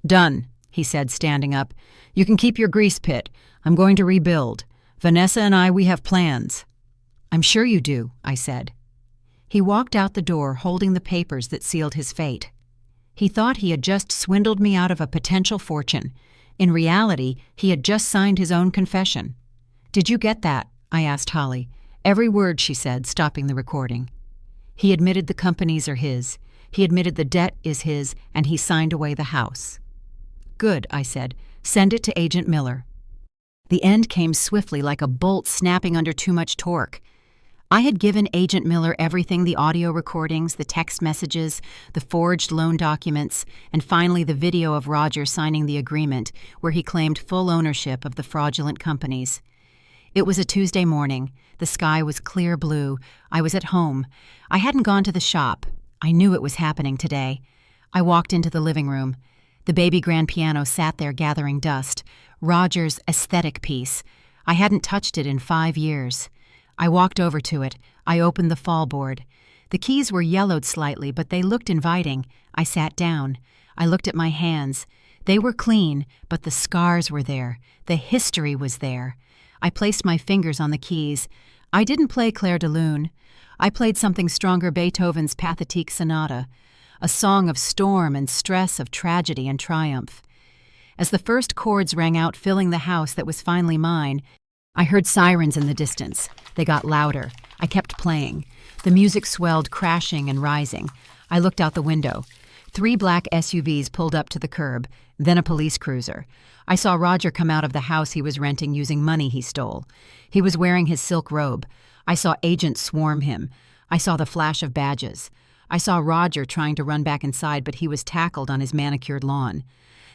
"Done," he said, standing up. "You can keep your grease pit. I'm going to rebuild. Vanessa and I, we have plans." "I'm sure you do," I said. He walked out the door holding the papers that sealed his fate. He thought he had just swindled me out of a potential fortune. In reality, he had just signed his own confession. "Did you get that?" I asked Holly. "Every word," she said, stopping the recording. He admitted the companies are his. He admitted the debt is his, and he signed away the house. "Good," I said. "Send it to Agent Miller." The end came swiftly, like a bolt snapping under too much torque. I had given Agent Miller everything: the audio recordings, the text messages, the forged loan documents, and finally the video of Roger signing the agreement where he claimed full ownership of the fraudulent companies. It was a Tuesday morning. The sky was clear blue. I was at home. I hadn't gone to the shop. I knew it was happening today. I walked into the living room. The baby grand piano sat there gathering dust. Roger's aesthetic piece. I hadn't touched it in 5 years. I walked over to it. I opened the fallboard. The keys were yellowed slightly, but they looked inviting. I sat down. I looked at my hands. They were clean, but the scars were there. The history was there. I placed my fingers on the keys. I didn't play Clair de Lune. I played something stronger, Beethoven's Pathétique Sonata, a song of storm and stress, of tragedy and triumph. As the first chords rang out, filling the house that was finally mine, I heard sirens in the distance. They got louder. I kept playing. The music swelled, crashing and rising. I looked out the window. 3 black SUVs pulled up to the curb, then a police cruiser. I saw Roger come out of the house he was renting using money he stole. He was wearing his silk robe. I saw agents swarm him. I saw the flash of badges. I saw Roger trying to run back inside, but he was tackled on his manicured lawn.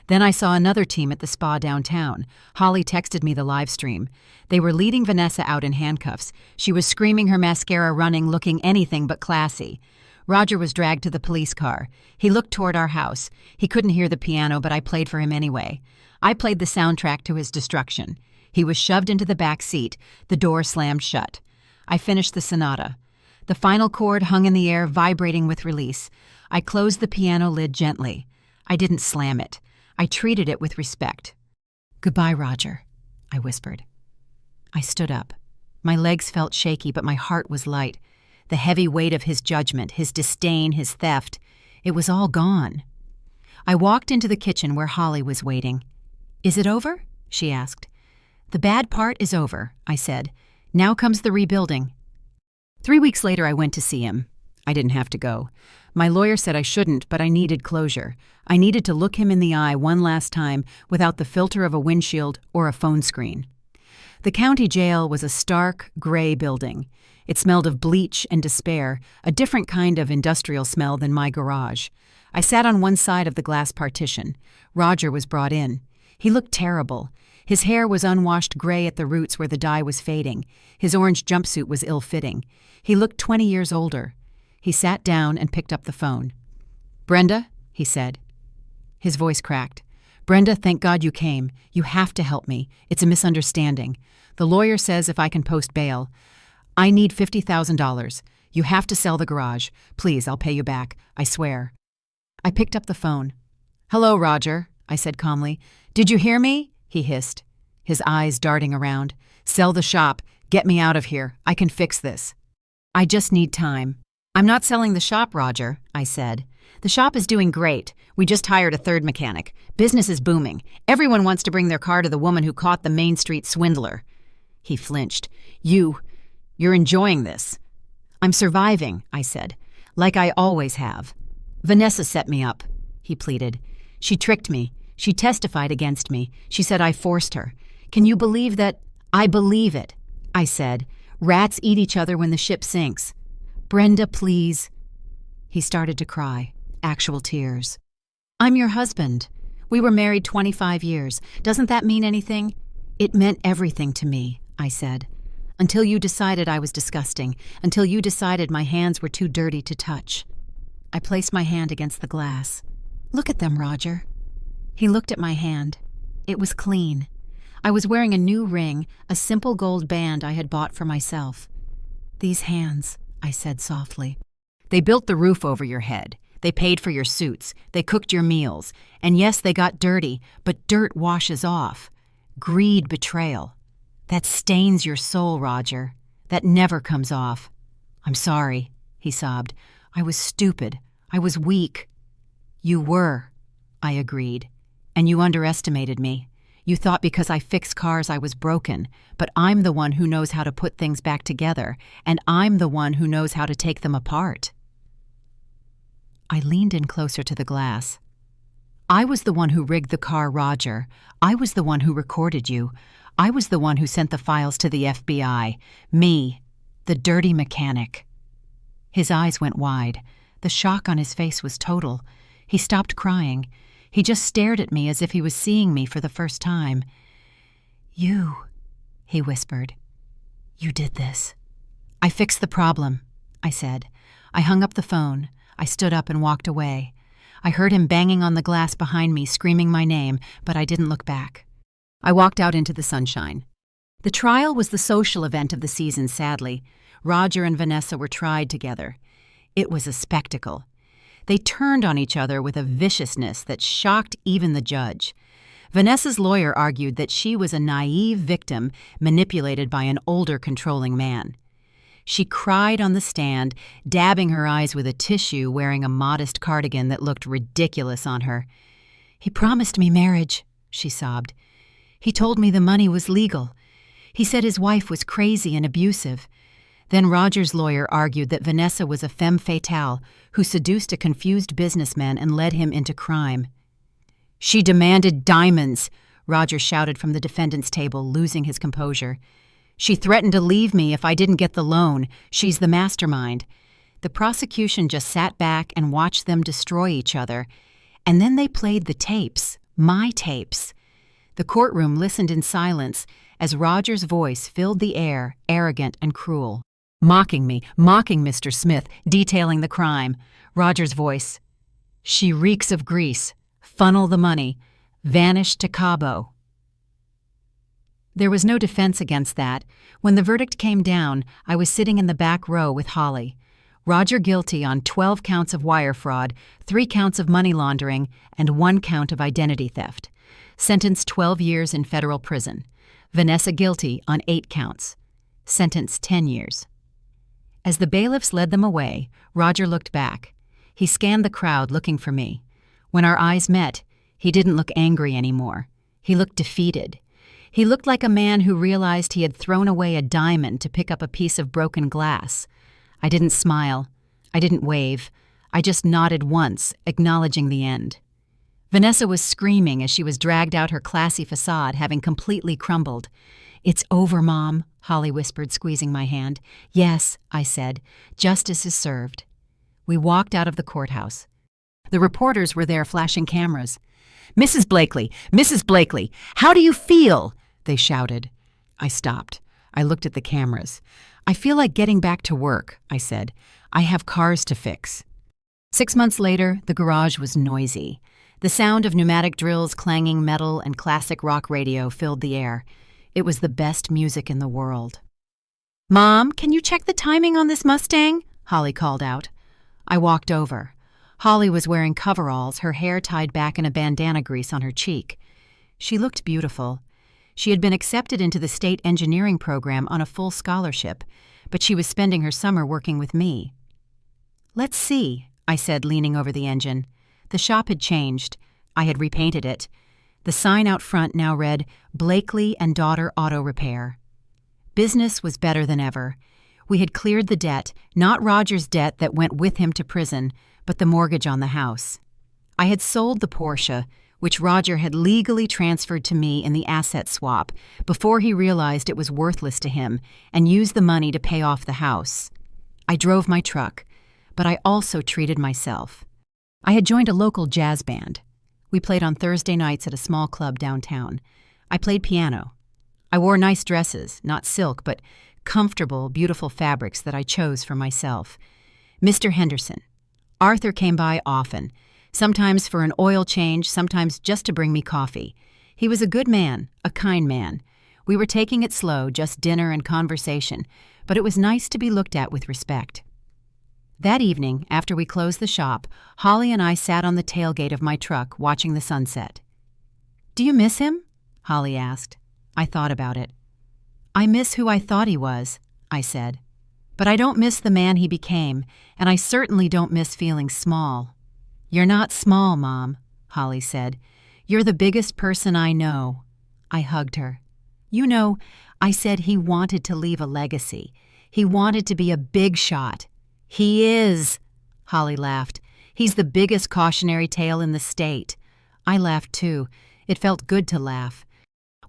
Then I saw another team at the spa downtown. Holly texted me the live stream. They were leading Vanessa out in handcuffs. She was screaming her mascara running, looking anything but classy. Roger was dragged to the police car. He looked toward our house. He couldn't hear the piano, but I played for him anyway. I played the soundtrack to his destruction. He was shoved into the back seat. The door slammed shut. I finished the sonata. The final chord hung in the air, vibrating with release. I closed the piano lid gently. I didn't slam it. I treated it with respect. "Goodbye, Roger," I whispered. I stood up. My legs felt shaky, but my heart was light. The heavy weight of his judgment, his disdain, his theft, it was all gone. I walked into the kitchen where Holly was waiting. "Is it over?" she asked. "The bad part is over," I said. "Now comes the rebuilding." 3 weeks later, I went to see him. I didn't have to go. My lawyer said I shouldn't, but I needed closure. I needed to look him in the eye one last time without the filter of a windshield or a phone screen. The county jail was a stark, gray building. It smelled of bleach and despair, a different kind of industrial smell than my garage. I sat on one side of the glass partition. Roger was brought in. He looked terrible. His hair was unwashed gray at the roots where the dye was fading. His orange jumpsuit was ill-fitting. He looked 20 years older. He sat down and picked up the phone. "Brenda," he said. His voice cracked. "Brenda, thank God you came. You have to help me. It's a misunderstanding. The lawyer says if I can post bail. I need $50,000. You have to sell the garage. Please, I'll pay you back. I swear." I picked up the phone. "Hello, Roger," I said calmly. "Did you hear me?" he hissed, his eyes darting around. "Sell the shop. Get me out of here. I can fix this. I just need time." "I'm not selling the shop, Roger," I said. "The shop is doing great. We just hired a third mechanic. Business is booming. Everyone wants to bring their car to the woman who caught the Main Street swindler." He flinched. You're enjoying this." "I'm surviving," I said, "like I always have." "Vanessa set me up," he pleaded. "She tricked me. She testified against me. She said I forced her. Can you believe that?" "I believe it," I said. "Rats eat each other when the ship sinks." "Brenda, please." He started to cry, actual tears. "I'm your husband. We were married 25 years. Doesn't that mean anything?" "It meant everything to me," I said. "Until you decided I was disgusting. Until you decided my hands were too dirty to touch." I placed my hand against the glass. "Look at them, Roger." He looked at my hand. It was clean. I was wearing a new ring, a simple gold band I had bought for myself. "These hands," I said softly. "They built the roof over your head. They paid for your suits. They cooked your meals. And yes, they got dirty, but dirt washes off. Greed, betrayal. That stains your soul, Roger. That never comes off." "I'm sorry," he sobbed. "I was stupid. I was weak." "You were," I agreed. "And you underestimated me. You thought because I fixed cars I was broken, but I'm the one who knows how to put things back together, and I'm the one who knows how to take them apart." I leaned in closer to the glass. "I was the one who rigged the car, Roger. I was the one who recorded you. I was the one who sent the files to the FBI. Me, the dirty mechanic." His eyes went wide. The shock on his face was total. He stopped crying. He just stared at me as if he was seeing me for the first time. "You," he whispered. "You did this." "I fixed the problem," I said. I hung up the phone. I stood up and walked away. I heard him banging on the glass behind me, screaming my name, but I didn't look back. I walked out into the sunshine. The trial was the social event of the season, sadly. Roger and Vanessa were tried together. It was a spectacle. They turned on each other with a viciousness that shocked even the judge. Vanessa's lawyer argued that she was a naive victim manipulated by an older, controlling man. She cried on the stand, dabbing her eyes with a tissue, wearing a modest cardigan that looked ridiculous on her. "He promised me marriage," she sobbed. "He told me the money was legal. He said his wife was crazy and abusive." Then Roger's lawyer argued that Vanessa was a femme fatale who seduced a confused businessman and led him into crime. "She demanded diamonds," Roger shouted from the defendant's table, losing his composure. "She threatened to leave me if I didn't get the loan. She's the mastermind." The prosecution just sat back and watched them destroy each other. And then they played the tapes, my tapes. The courtroom listened in silence as Roger's voice filled the air, arrogant and cruel. Mocking me, mocking Mr. Smith, detailing the crime. Roger's voice. "She reeks of grease. Funnel the money. Vanished to Cabo." There was no defense against that. When the verdict came down, I was sitting in the back row with Holly. Roger guilty on 12 counts of wire fraud, 3 counts of money laundering, and 1 count of identity theft. Sentenced 12 years in federal prison. Vanessa guilty on 8 counts. Sentenced 10 years. As the bailiffs led them away, Roger looked back. He scanned the crowd looking for me. When our eyes met, he didn't look angry anymore. He looked defeated. He looked like a man who realized he had thrown away a diamond to pick up a piece of broken glass. I didn't smile. I didn't wave. I just nodded once, acknowledging the end. Vanessa was screaming as she was dragged out her classy facade, having completely crumbled. "It's over, Mom," Holly whispered, squeezing my hand. "Yes," I said. "Justice is served." We walked out of the courthouse. The reporters were there flashing cameras. "Mrs. Blakely! Mrs. Blakely! How do you feel?" they shouted. I stopped. I looked at the cameras. "I feel like getting back to work," I said. "I have cars to fix." 6 months later, the garage was noisy. The sound of pneumatic drills clanging metal and classic rock radio filled the air. It was the best music in the world. "Mom, can you check the timing on this Mustang?" Holly called out. I walked over. Holly was wearing coveralls, her hair tied back in a bandana grease on her cheek. She looked beautiful. She had been accepted into the state engineering program on a full scholarship, but she was spending her summer working with me. "Let's see," I said, leaning over the engine. The shop had changed. I had repainted it. The sign out front now read, "Blakely and Daughter Auto Repair." Business was better than ever. We had cleared the debt, not Roger's debt that went with him to prison, but the mortgage on the house. I had sold the Porsche, which Roger had legally transferred to me in the asset swap, before he realized it was worthless to him, and used the money to pay off the house. I drove my truck, but I also treated myself. I had joined a local jazz band. We played on Thursday nights at a small club downtown. I played piano. I wore nice dresses, not silk, but comfortable, beautiful fabrics that I chose for myself. Mr. Henderson. Arthur came by often, sometimes for an oil change, sometimes just to bring me coffee. He was a good man, a kind man. We were taking it slow, just dinner and conversation, but it was nice to be looked at with respect. That evening, after we closed the shop, Holly and I sat on the tailgate of my truck watching the sunset. "Do you miss him?" Holly asked. I thought about it. "I miss who I thought he was," I said. "But I don't miss the man he became, and I certainly don't miss feeling small." "You're not small, Mom," Holly said. "You're the biggest person I know." I hugged her. "You know, I said he wanted to leave a legacy. He wanted to be a big shot." "He is," Holly laughed. "He's the biggest cautionary tale in the state." I laughed too. It felt good to laugh.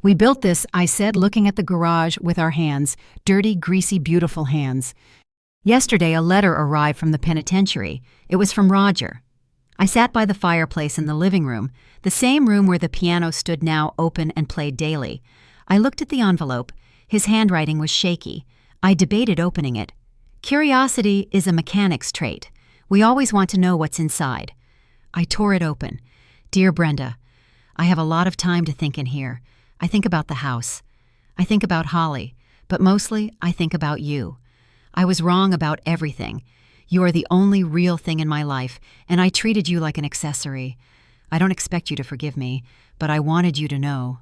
"We built this," I said, looking at the garage with our hands, dirty, greasy, beautiful hands. "Yesterday a letter arrived from the penitentiary. It was from Roger." I sat by the fireplace in the living room, the same room where the piano stood now open and played daily. I looked at the envelope. His handwriting was shaky. I debated opening it. Curiosity is a mechanic's trait. We always want to know what's inside. I tore it open. "Dear Brenda, I have a lot of time to think in here. I think about the house. I think about Holly, but mostly I think about you. I was wrong about everything. You are the only real thing in my life, and I treated you like an accessory. I don't expect you to forgive me, but I wanted you to know.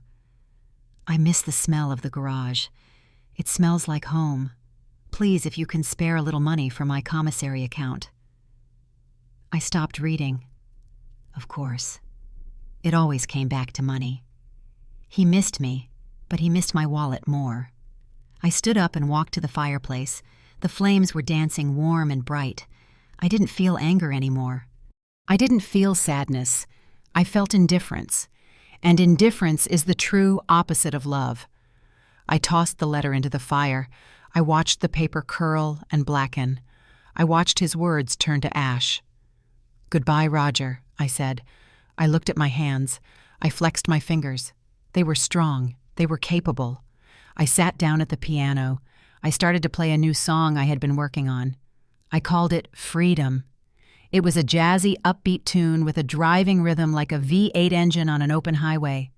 I miss the smell of the garage. It smells like home. Please, if you can spare a little money for my commissary account." I stopped reading. Of course. It always came back to money. He missed me, but he missed my wallet more. I stood up and walked to the fireplace. The flames were dancing warm and bright. I didn't feel anger anymore. I didn't feel sadness. I felt indifference. And indifference is the true opposite of love. I tossed the letter into the fire. I watched the paper curl and blacken. I watched his words turn to ash. "Goodbye, Roger," I said. I looked at my hands. I flexed my fingers. They were strong. They were capable. I sat down at the piano. I started to play a new song I had been working on. I called it Freedom. It was a jazzy, upbeat tune with a driving rhythm like a V8 engine on an open highway.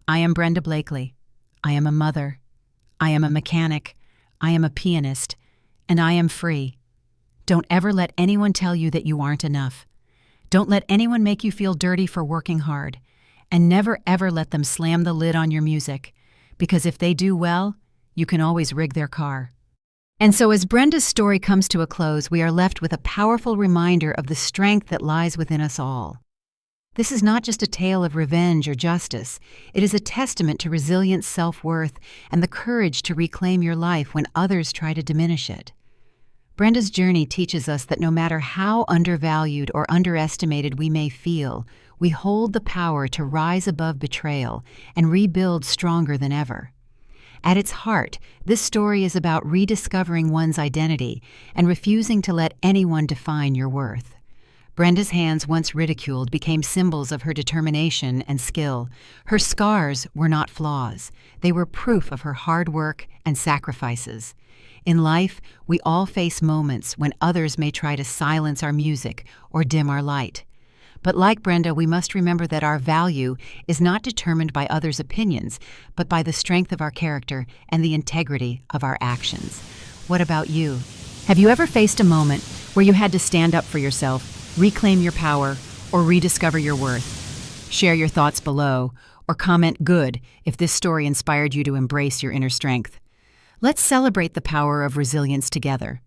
I am Brenda Blakely. I am a mother. I am a mechanic. I am a pianist. And I am free. Don't ever let anyone tell you that you aren't enough. Don't let anyone make you feel dirty for working hard. And never ever let them slam the lid on your music. Because if they do well, you can always rig their car. And so as Brenda's story comes to a close, we are left with a powerful reminder of the strength that lies within us all. This is not just a tale of revenge or justice. It is a testament to resilient self-worth and the courage to reclaim your life when others try to diminish it. Brenda's journey teaches us that no matter how undervalued or underestimated we may feel, we hold the power to rise above betrayal and rebuild stronger than ever. At its heart, this story is about rediscovering one's identity and refusing to let anyone define your worth. Brenda's hands, once ridiculed, became symbols of her determination and skill. Her scars were not flaws. They were proof of her hard work and sacrifices. In life, we all face moments when others may try to silence our music or dim our light. But like Brenda, we must remember that our value is not determined by others' opinions, but by the strength of our character and the integrity of our actions. What about you? Have you ever faced a moment where you had to stand up for yourself, reclaim your power, or rediscover your worth? Share your thoughts below, or comment good if this story inspired you to embrace your inner strength. Let's celebrate the power of resilience together.